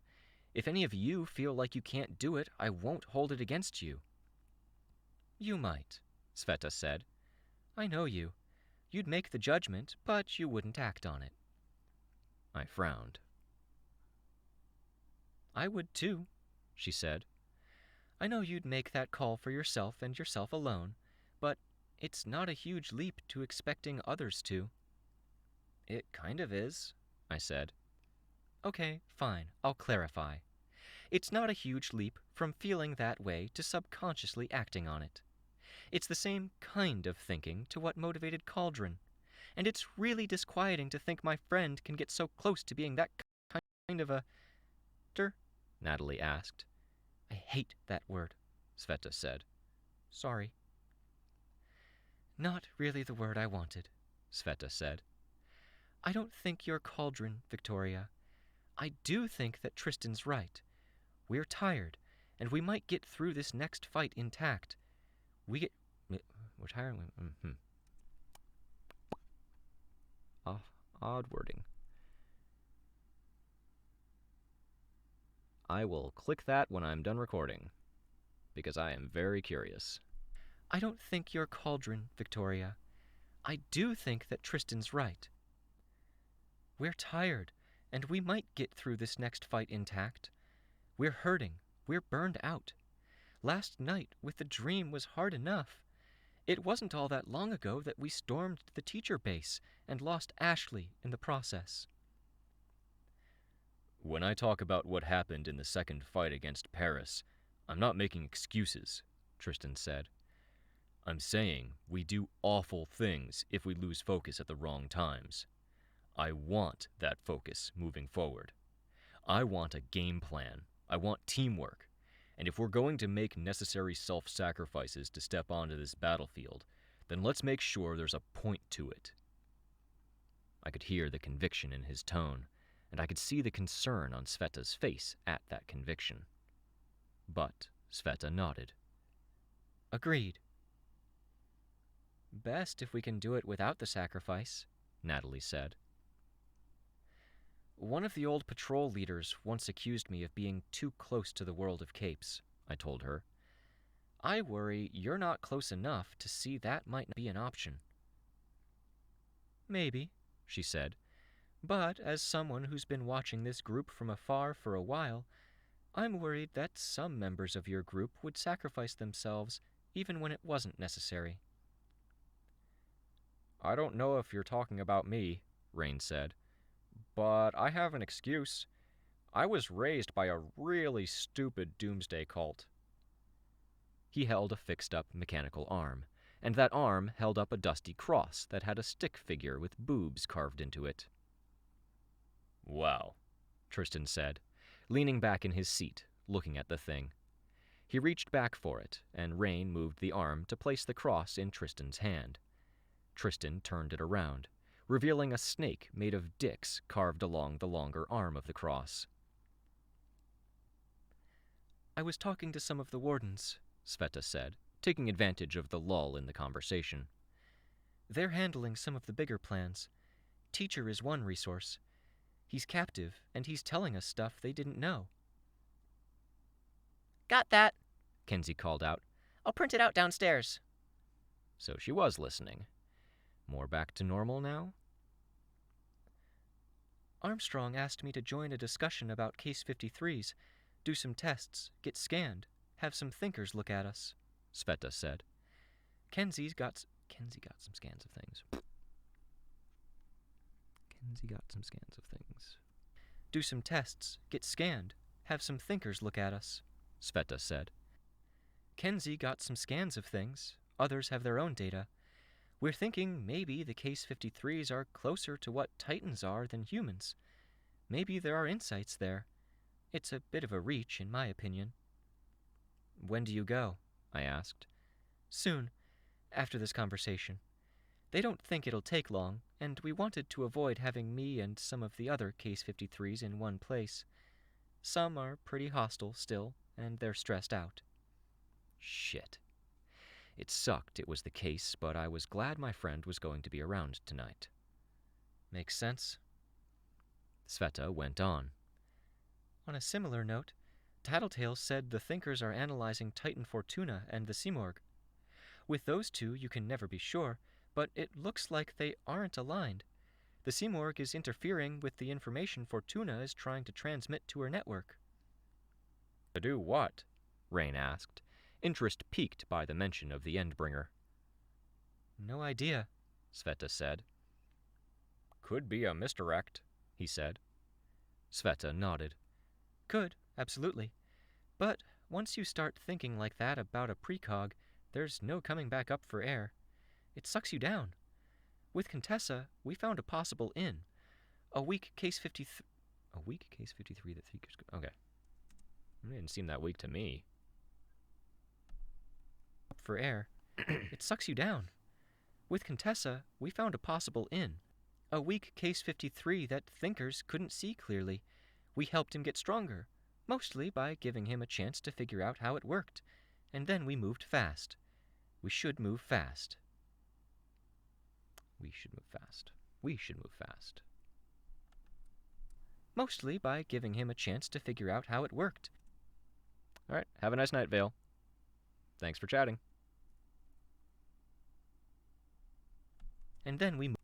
If any of you feel like you can't do it, I won't hold it against you. You might, Sveta said. I know you. You'd make the judgment, but you wouldn't act on it. I frowned. I would too, she said. I know you'd make that call for yourself and yourself alone, but it's not a huge leap to expecting others to. It kind of is, I said. Okay, fine, I'll clarify. It's not a huge leap from feeling that way to subconsciously acting on it. It's the same kind of thinking to what motivated Cauldron, and it's really disquieting to think my friend can get so close to being that kind of a... Natalie asked. I hate that word, Sveta said. Sorry. Not really the word I wanted, Sveta said. I don't think you're Cauldron, Victoria. I do think that Tristan's right. We're tired, and we might get through this next fight intact. We're tired. Odd wording. I will click that when I'm done recording, because I am very curious. I don't think you're cauldron, Victoria. I do think that Tristan's right. We're tired, and we might get through this next fight intact. We're hurting. We're burned out. Last night with the dream was hard enough. It wasn't all that long ago that we stormed the teacher base and lost Ashley in the process. When I talk about what happened in the second fight against Paris, I'm not making excuses, Tristan said. I'm saying we do awful things if we lose focus at the wrong times. I want that focus moving forward. I want a game plan. I want teamwork. And if we're going to make necessary self-sacrifices to step onto this battlefield, then let's make sure there's a point to it. I could hear the conviction in his tone, and I could see the concern on Sveta's face at that conviction. But Sveta nodded. Agreed. Best if we can do it without the sacrifice, Natalie said. One of the old patrol leaders once accused me of being too close to the world of capes, I told her. I worry you're not close enough to see that might be an option. Maybe, she said, but as someone who's been watching this group from afar for a while, I'm worried that some members of your group would sacrifice themselves even when it wasn't necessary. I don't know if you're talking about me, Rain said, but I have an excuse. I was raised by a really stupid doomsday cult. He held a fixed-up mechanical arm, and that arm held up a dusty cross that had a stick figure with boobs carved into it. Wow, Tristan said, leaning back in his seat, looking at the thing. He reached back for it, and Rain moved the arm to place the cross in Tristan's hand. Tristan turned it around, revealing a snake made of dicks carved along the longer arm of the cross. I was talking to some of the wardens, Sveta said, taking advantage of the lull in the conversation. They're handling some of the bigger plans. Teacher is one resource. He's captive, and he's telling us stuff they didn't know. Got that, Kenzie called out. I'll print it out downstairs. So she was listening. More back to normal now? Armstrong asked me to join a discussion about Case 53s, do some tests, get scanned, have some thinkers look at us, Sveta said. Kenzie got some scans of things. Do some tests, get scanned, have some thinkers look at us, Sveta said. Kenzie got some scans of things, others have their own data. We're thinking maybe the Case 53s are closer to what Titans are than humans. Maybe there are insights there. It's a bit of a reach, in my opinion. When do you go? I asked. Soon, after this conversation. They don't think it'll take long, and we wanted to avoid having me and some of the other Case 53s in one place. Some are pretty hostile still, and they're stressed out. Shit. It sucked it was the case, but I was glad my friend was going to be around tonight. Makes sense. Sveta went on. On a similar note, Tattletale said the Thinkers are analyzing Titan Fortuna and the Simorg. With those two, you can never be sure, but it looks like they aren't aligned. The Simorg is interfering with the information Fortuna is trying to transmit to her network. To do what? Rain asked, interest piqued by the mention of the Endbringer. No idea, Sveta said. Could be a misdirect, he said. Sveta nodded. Could, absolutely. But once you start thinking like that about a precog, there's no coming back up for air. It sucks you down. With Contessa, we found a possible in. A weak Case 53 that Thinkers could... Okay. It didn't seem that weak to me. For air. It sucks you down. With Contessa, we found a possible in. A weak Case 53 that Thinkers couldn't see clearly. We helped him get stronger, mostly by giving him a chance to figure out how it worked. And then we moved fast. We should move fast. We should move fast. We should move fast. Mostly by giving him a chance to figure out how it worked. All right, have a nice night, Vale. Thanks for chatting. and then we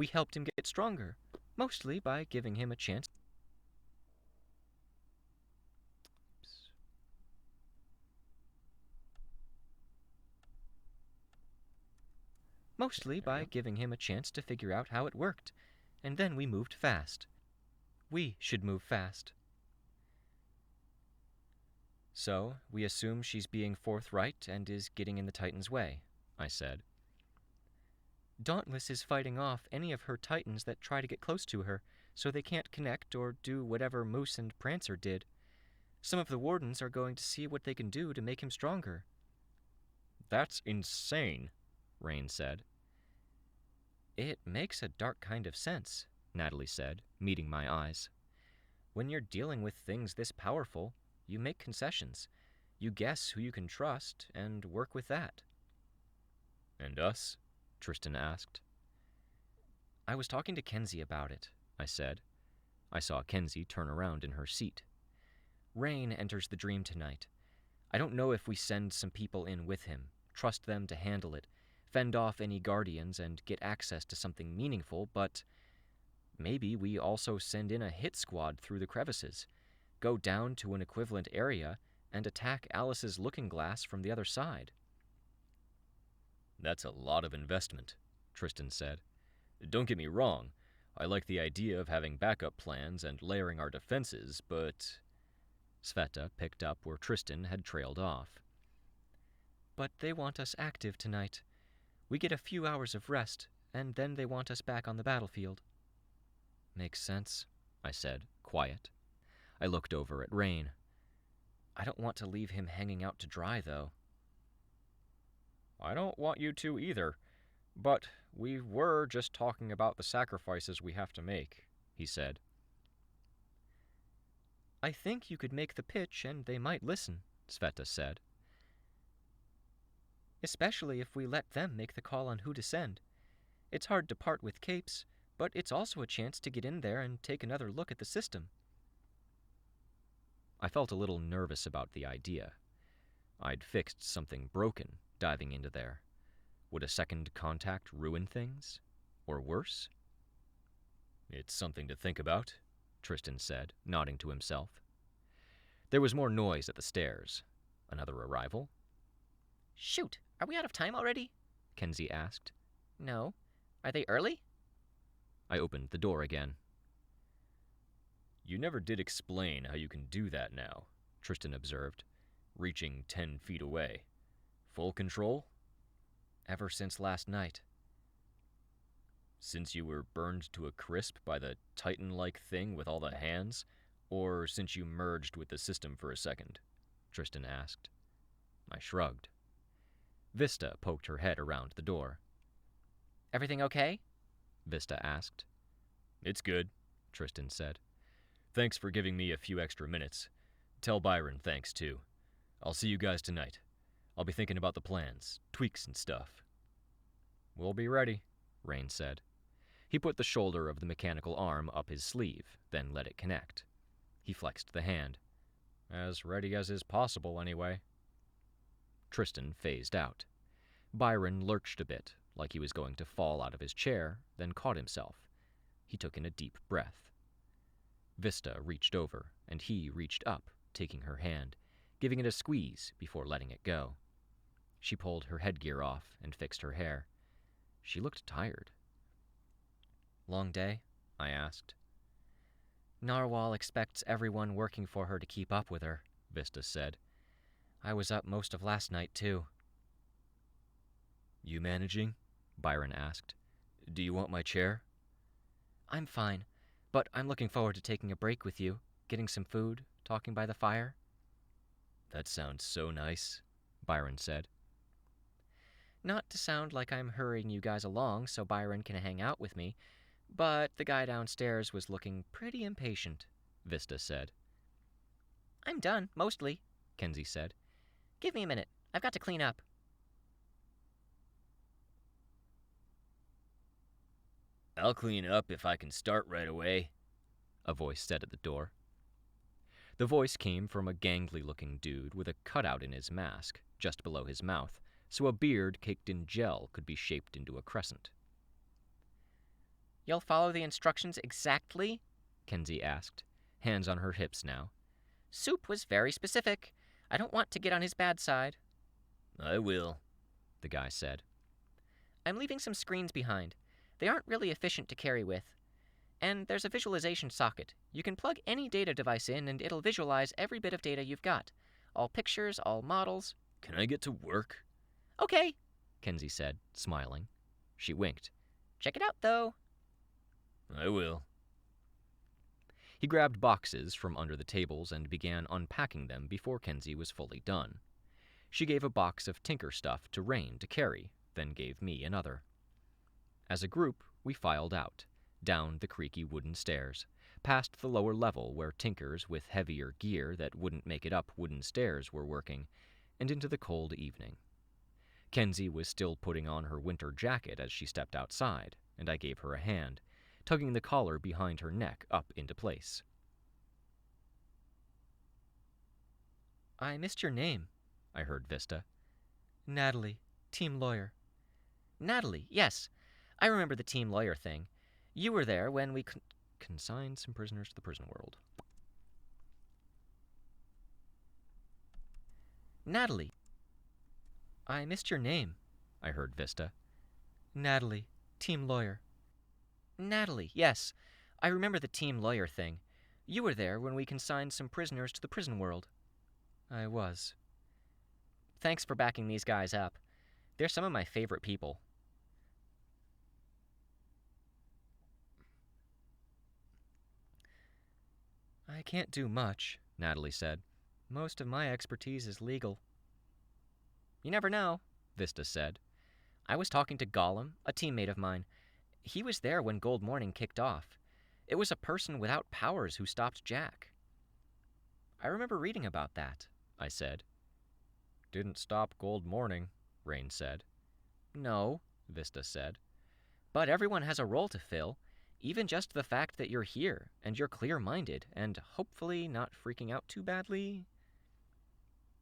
helped him get stronger, mostly by giving him a chance. Mostly by giving him a chance to figure out how it worked, and then we moved fast. We should move fast. So, we assume she's being forthright and is getting in the Titan's way, I said. Dauntless is fighting off any of her Titans that try to get close to her, so they can't connect or do whatever Moose and Prancer did. Some of the Wardens are going to see what they can do to make him stronger. That's insane, Rain said. It makes a dark kind of sense, Natalie said, meeting my eyes. When you're dealing with things this powerful, you make concessions. You guess who you can trust and work with that. And us? Tristan asked. I was talking to Kenzie about it, I said. I saw Kenzie turn around in her seat. Rain enters the dream tonight. I don't know if we send some people in with him, trust them to handle it, fend off any guardians and get access to something meaningful, but maybe we also send in a hit squad through the crevices, go down to an equivalent area, and attack Alice's looking glass from the other side. That's a lot of investment, Tristan said. Don't get me wrong, I like the idea of having backup plans and layering our defenses, but... Sveta picked up where Tristan had trailed off. But they want us active tonight. We get a few hours of rest, and then they want us back on the battlefield. Makes sense, I said, quiet. I looked over at Rain. I don't want to leave him hanging out to dry, though. I don't want you to either, but we were just talking about the sacrifices we have to make, he said. I think you could make the pitch and they might listen, Sveta said. Especially if we let them make the call on who to send. It's hard to part with capes, but it's also a chance to get in there and take another look at the system. I felt a little nervous about the idea. I'd fixed something broken diving into there. Would a second contact ruin things? Or worse? It's something to think about, Tristan said, nodding to himself. There was more noise at the stairs. Another arrival? Shoot, are we out of time already? Kenzie asked. No. Are they early? I opened the door again. You never did explain how you can do that now, Tristan observed, reaching 10 feet away. Full control? Ever since last night. Since you were burned to a crisp by the Titan-like thing with all the hands, or since you merged with the system for a second? Tristan asked. I shrugged. Vista poked her head around the door. Everything okay? Vista asked. It's good, Tristan said. Thanks for giving me a few extra minutes. Tell Byron thanks, too. I'll see you guys tonight. I'll be thinking about the plans, tweaks and stuff. We'll be ready, Rain said. He put the shoulder of the mechanical arm up his sleeve, then let it connect. He flexed the hand. As ready as is possible, anyway. Tristan phased out. Byron lurched a bit, like he was going to fall out of his chair, then caught himself. He took in a deep breath. Vista reached over, and he reached up, taking her hand, giving it a squeeze before letting it go. She pulled her headgear off and fixed her hair. She looked tired. Long day? I asked. Narwhal expects everyone working for her to keep up with her, Vista said. I was up most of last night, too. You managing? Byron asked. Do you want my chair? I'm fine, but I'm looking forward to taking a break with you, getting some food, talking by the fire. That sounds so nice, Byron said. Not to sound like I'm hurrying you guys along so Byron can hang out with me, but the guy downstairs was looking pretty impatient, Vista said. I'm done, mostly, Kenzie said. Give me a minute. I've got to clean up. I'll clean up if I can start right away, a voice said at the door. The voice came from a gangly-looking dude with a cutout in his mask, just below his mouth, so a beard caked in gel could be shaped into a crescent. You'll follow the instructions exactly? Kenzie asked, hands on her hips now. Soup was very specific. I don't want to get on his bad side. I will, the guy said. I'm leaving some screens behind. They aren't really efficient to carry with. And there's a visualization socket. You can plug any data device in and it'll visualize every bit of data you've got. All pictures, all models. Can I get to work? Okay, Kenzie said, smiling. She winked. check it out though. I will. He grabbed boxes from under the tables and began unpacking them before Kenzie was fully done. She gave a box of Tinker stuff to Rain to carry, then gave me another. As a group, we filed out, down the creaky wooden stairs, past the lower level where Tinkers with heavier gear that wouldn't make it up wooden stairs were working, and into the cold evening. Kenzie was still putting on her winter jacket as she stepped outside, and I gave her a hand, tugging the collar behind her neck up into place. I missed your name, I heard Vista. Natalie, team lawyer. Natalie, yes. I remember the team lawyer thing. You were there when we Consigned some prisoners to the prison world. Natalie. I missed your name, I heard Vista. Natalie, team lawyer. Natalie, yes. I remember the team lawyer thing. You were there when we consigned some prisoners to the prison world. I was. Thanks for backing these guys up. They're some of my favorite people. I can't do much, Natalie said. Most of my expertise is legal. You never know, Vista said. I was talking to Gollum, a teammate of mine. He was there when Gold Morning kicked off. It was a person without powers who stopped Jack. I remember reading about that, I said. Didn't stop Gold Morning, Rain said. No, Vista said. But everyone has a role to fill. Even just the fact that you're here, and you're clear-minded, and hopefully not freaking out too badly.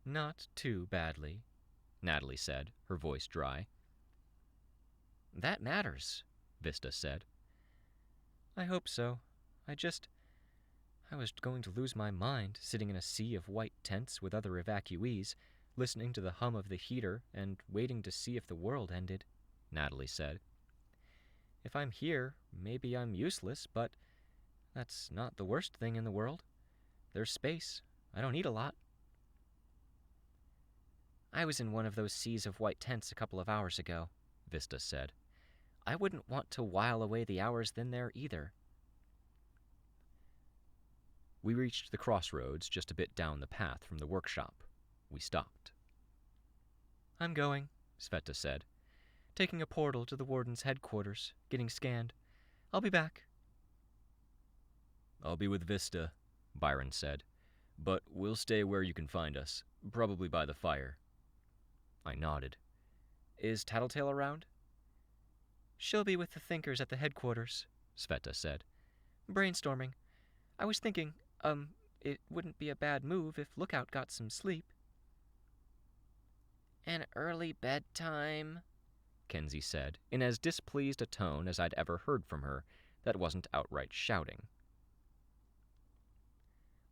Not too badly, Natalie said, her voice dry. That matters, Vista said. I hope so. I was going to lose my mind sitting in a sea of white tents with other evacuees, listening to the hum of the heater and waiting to see if the world ended, Natalie said. If I'm here, maybe I'm useless, but that's not the worst thing in the world. There's space. I don't need a lot. I was in one of those seas of white tents a couple of hours ago, Vista said. I wouldn't want to while away the hours in there either. We reached the crossroads just a bit down the path from the workshop. We stopped. I'm going, Sveta said. Taking a portal to the warden's headquarters, getting scanned. I'll be back. I'll be with Vista, Byron said. But we'll stay where you can find us, probably by the fire. I nodded. Is Tattletale around? She'll be with the thinkers at the headquarters, Sveta said. Brainstorming. I was thinking, it wouldn't be a bad move if Lookout got some sleep. An early bedtime, Kenzie said, in as displeased a tone as I'd ever heard from her that wasn't outright shouting.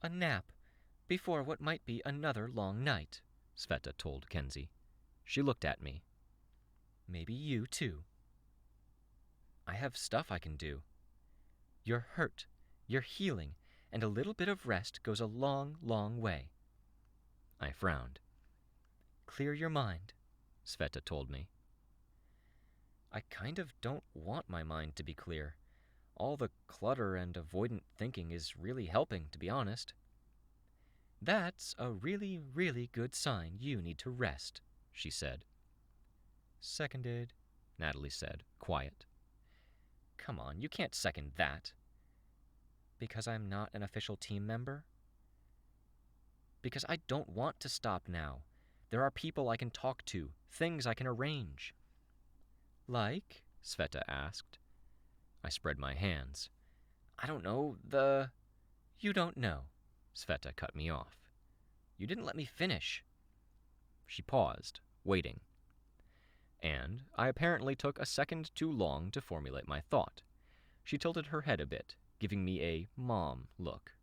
A nap, before what might be another long night, Sveta told Kenzie. She looked at me. Maybe you too. I have stuff I can do. You're hurt, you're healing, and a little bit of rest goes a long, long way. I frowned. Clear your mind, Sveta told me. I kind of don't want my mind to be clear. All the clutter and avoidant thinking is really helping, to be honest. That's a really, really good sign you need to rest, she said. Seconded, Natalie said, quiet. Come on, you can't second that. Because I'm not an official team member? Because I don't want to stop now. There are people I can talk to, things I can arrange. Like? Sveta asked. I spread my hands. I don't know, You don't know. Sveta cut me off. You didn't let me finish. She paused, waiting. And I apparently took a second too long to formulate my thought. She tilted her head a bit, giving me a mom look.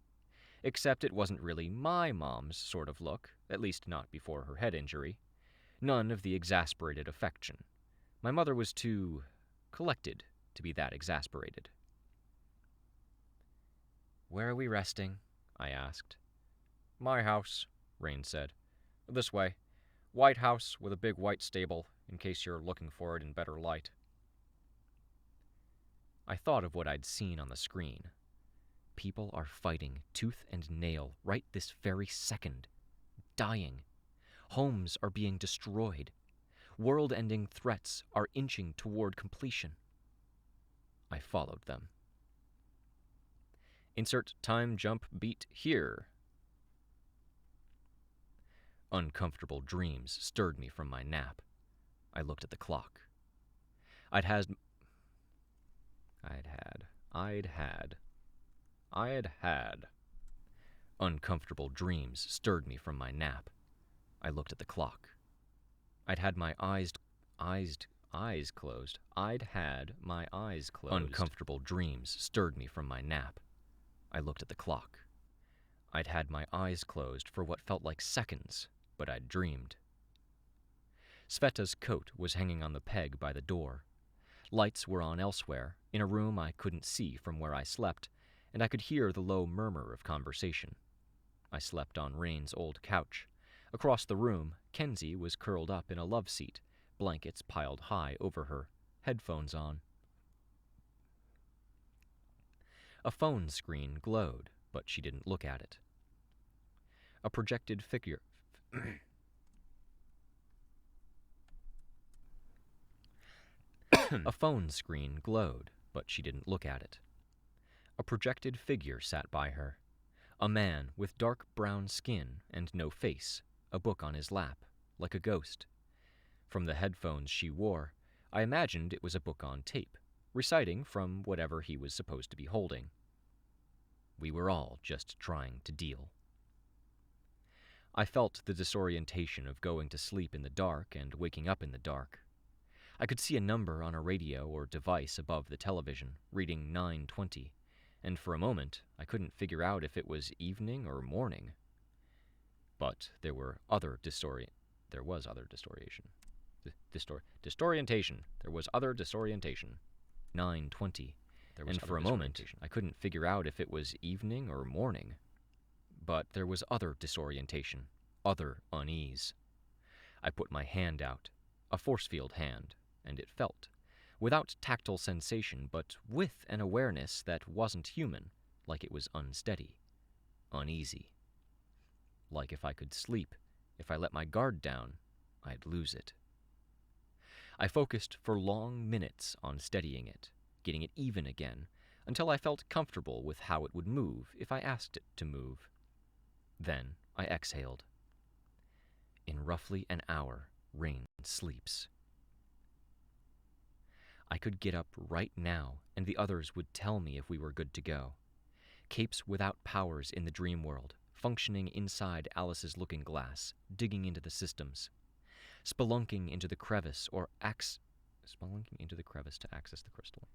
Except it wasn't really my mom's sort of look, at least not before her head injury. None of the exasperated affection. My mother was too collected to be that exasperated. "Where are we resting?" I asked. "My house," Rain said. "This way. White house with a big white stable, in case you're looking for it in better light." I thought of what I'd seen on the screen. People are fighting tooth and nail right this very second. Dying. Homes are being destroyed. World-ending threats are inching toward completion. I followed them. Insert time jump beat here. Uncomfortable dreams stirred me from my nap. I looked at the clock. I had Uncomfortable dreams stirred me from my nap. I looked at the clock. I'd had my eyes closed. Uncomfortable dreams stirred me from my nap. I looked at the clock. I'd had my eyes closed for what felt like seconds, but I'd dreamed. Sveta's coat was hanging on the peg by the door. Lights were on elsewhere, in a room I couldn't see from where I slept, and I could hear the low murmur of conversation. I slept on Rain's old couch. Across the room, Kenzie was curled up in a love seat, blankets piled high over her, headphones on. A phone screen glowed, but she didn't look at it. A projected figure... A phone screen glowed, but she didn't look at it. A projected figure sat by her. A man with dark brown skin and no face, a book on his lap, like a ghost. From the headphones she wore, I imagined it was a book on tape, reciting from whatever he was supposed to be holding. We were all just trying to deal. I felt the disorientation of going to sleep in the dark and waking up in the dark. I could see a number on a radio or device above the television, reading 9:20, and for a moment I couldn't figure out if it was evening or morning. But there was other disorientation. There was other disorientation. 9:20. And for a moment, I couldn't figure out if it was evening or morning. But there was other disorientation, other unease. I put my hand out, a force field hand, and it felt, without tactile sensation, but with an awareness that wasn't human, like it was unsteady, uneasy. Like if I could sleep, if I let my guard down, I'd lose it. I focused for long minutes on steadying it, getting it even again, until I felt comfortable with how it would move if I asked it to move. Then I exhaled. In roughly an hour, Rain sleeps. I could get up right now, and the others would tell me if we were good to go. Capes without powers in the dream world, functioning inside Alice's looking glass, digging into the systems. Spelunking into the crevice to access the crystal.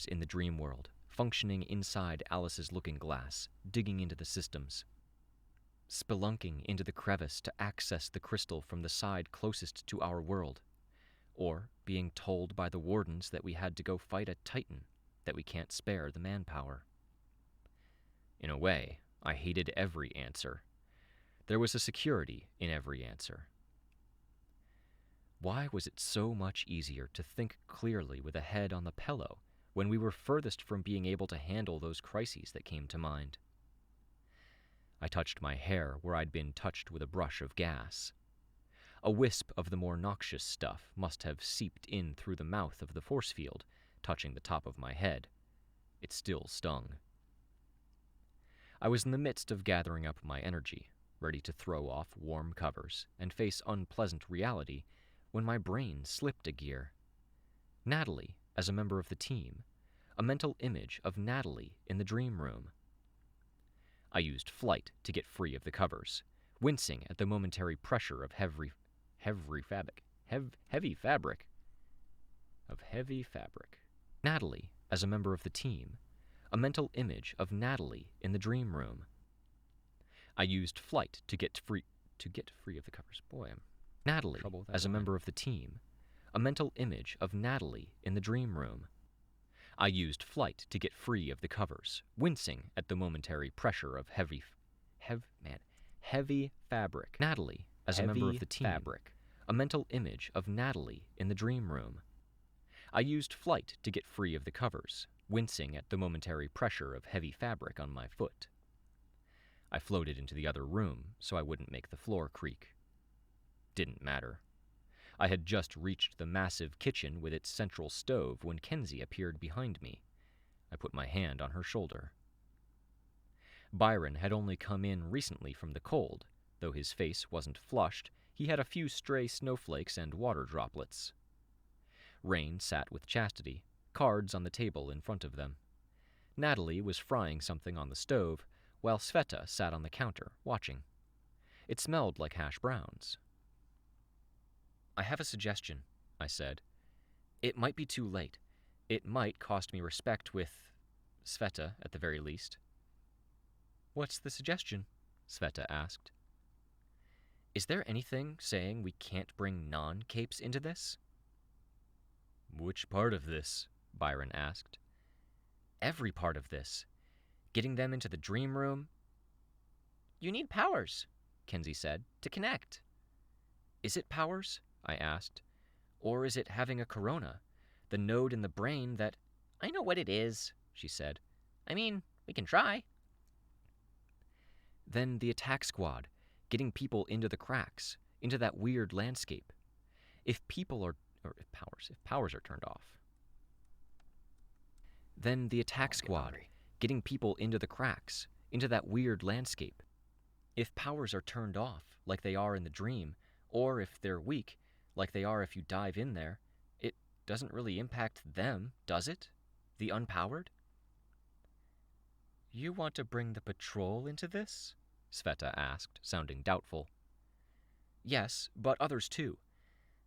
In the dream world, functioning inside Alice's looking glass, digging into the systems. Spelunking into the crevice to access the crystal from the side closest to our world. Or being told by the wardens that we had to go fight a titan, that we can't spare the manpower. In a way, I hated every answer. There was a security in every answer. Why was it so much easier to think clearly with a head on the pillow when we were furthest from being able to handle those crises that came to mind? I touched my hair where I'd been touched with a brush of gas. A wisp of the more noxious stuff must have seeped in through the mouth of the force field, touching the top of my head. It still stung. I was in the midst of gathering up my energy, ready to throw off warm covers and face unpleasant reality, when my brain slipped a gear. Natalie, as a member of the team, a mental image of Natalie in the dream room. I used flight to get free of the covers, wincing at the momentary pressure of heavy fabric. Heavy fabric. Of heavy fabric. Natalie, as a member of the team. A mental image of Natalie in the dream room. I used flight to get free of the covers. Boy, I'm Natalie, as a member of the team. A mental image of Natalie in the dream room. I used flight to get free of the covers, wincing at the momentary pressure of heavy fabric. Natalie, as a member of the team. Fabric. A mental image of Natalie in the dream room. I used flight to get free of the covers, wincing at the momentary pressure of heavy fabric on my foot. I floated into the other room so I wouldn't make the floor creak. Didn't matter. I had just reached the massive kitchen with its central stove when Kenzie appeared behind me. I put my hand on her shoulder. Byron had only come in recently from the cold. Though his face wasn't flushed, he had a few stray snowflakes and water droplets. Rain sat with Chastity, cards on the table in front of them. Natalie was frying something on the stove, while Sveta sat on the counter, watching. It smelled like hash browns. I have a suggestion, I said. It might be too late. It might cost me respect with Sveta, at the very least. What's the suggestion? Sveta asked. Is there anything saying we can't bring non-capes into this? Which part of this? Byron asked. Every part of this. Getting them into the dream room. You need powers, Kenzie said, to connect. Is it powers? I asked. Or is it having a corona, the node in the brain that... I know what it is, she said. I mean, we can try. Then the attack squad, getting people into the cracks, into that weird landscape. If powers are turned off. Then the attack squad, getting people into the cracks, into that weird landscape. If powers are turned off, like they are in the dream, or if they're weak, like they are if you dive in there, it doesn't really impact them, does it? The unpowered? You want to bring the patrol into this? Sveta asked, sounding doubtful. Yes, but others too.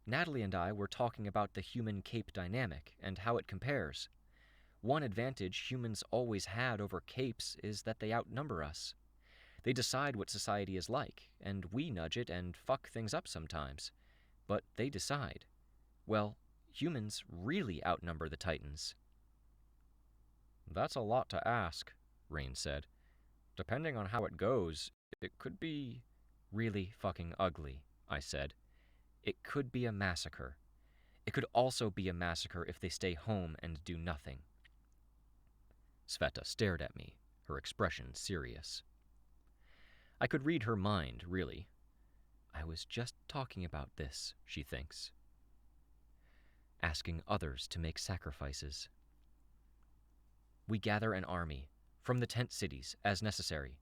Natalie and I were talking about the human-cape dynamic and how it compares. One advantage humans always had over capes is that they outnumber us. They decide what society is like, and we nudge it and fuck things up sometimes. But they decide. Well, humans really outnumber the Titans. That's a lot to ask, Rain said. Depending on how it goes, it could be really fucking ugly, I said. It could be a massacre. It could also be a massacre if they stay home and do nothing. Sveta stared at me, her expression serious. I could read her mind, really. I was just talking about this, she thinks. Asking others to make sacrifices. We gather an army, from the tent cities, as necessary.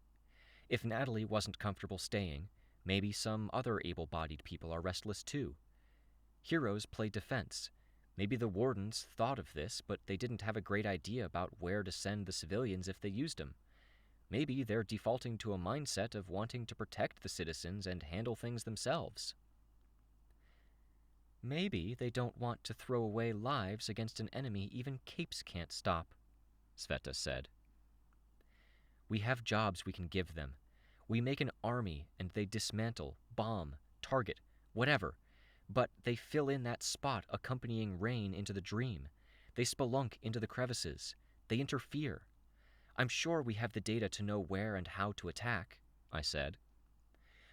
If Natalie wasn't comfortable staying, maybe some other able-bodied people are restless too. Heroes play defense. Maybe the wardens thought of this, but they didn't have a great idea about where to send the civilians if they used them. Maybe they're defaulting to a mindset of wanting to protect the citizens and handle things themselves. Maybe they don't want to throw away lives against an enemy even capes can't stop, Sveta said. We have jobs we can give them. We make an army and they dismantle, bomb, target, whatever. But they fill in that spot accompanying Rain into the dream. They spelunk into the crevices. They interfere. I'm sure we have the data to know where and how to attack, I said.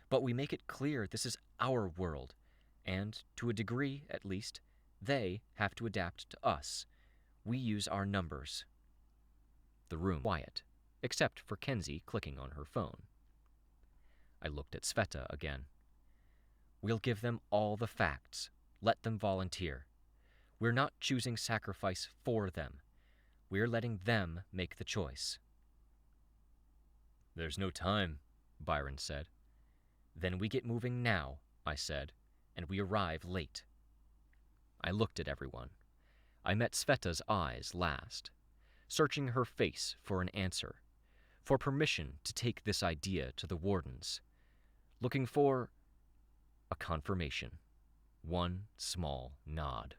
But we make it clear this is our world, and, to a degree at least, they have to adapt to us. We use our numbers. The room was quiet, except for Kenzie clicking on her phone. I looked at Sveta again. We'll give them all the facts. Let them volunteer. We're not choosing sacrifice for them. We're letting them make the choice. There's no time, Byron said. Then we get moving now, I said, and we arrive late. I looked at everyone. I met Sveta's eyes last, searching her face for an answer, for permission to take this idea to the wardens, looking for a confirmation. one small nod.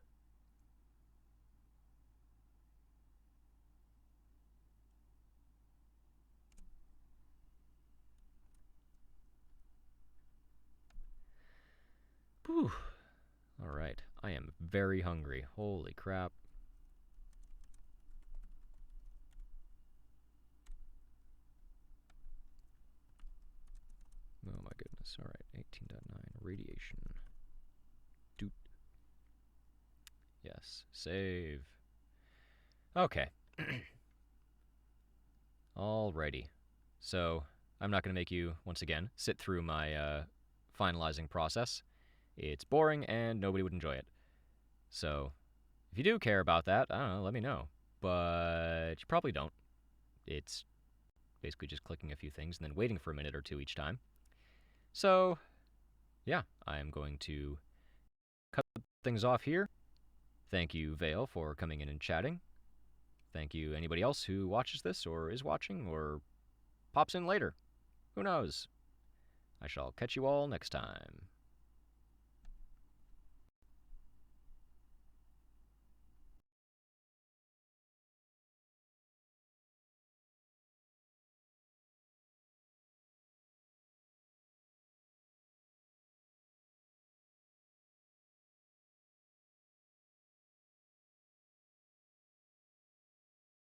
Whew. Alright, I am very hungry. Holy crap. Oh my goodness. Alright, 18.9, radiation. Doot. Yes, save. Okay. Alrighty. So, I'm not going to make you, once again, sit through my finalizing process. It's boring and nobody would enjoy it. So, if you do care about that, I don't know, let me know. But you probably don't. It's basically just clicking a few things and then waiting for a minute or two each time. So, yeah, I'm going to cut things off here. Thank you, Vale, for coming in and chatting. Thank you, anybody else who watches this or is watching or pops in later. Who knows? I shall catch you all next time.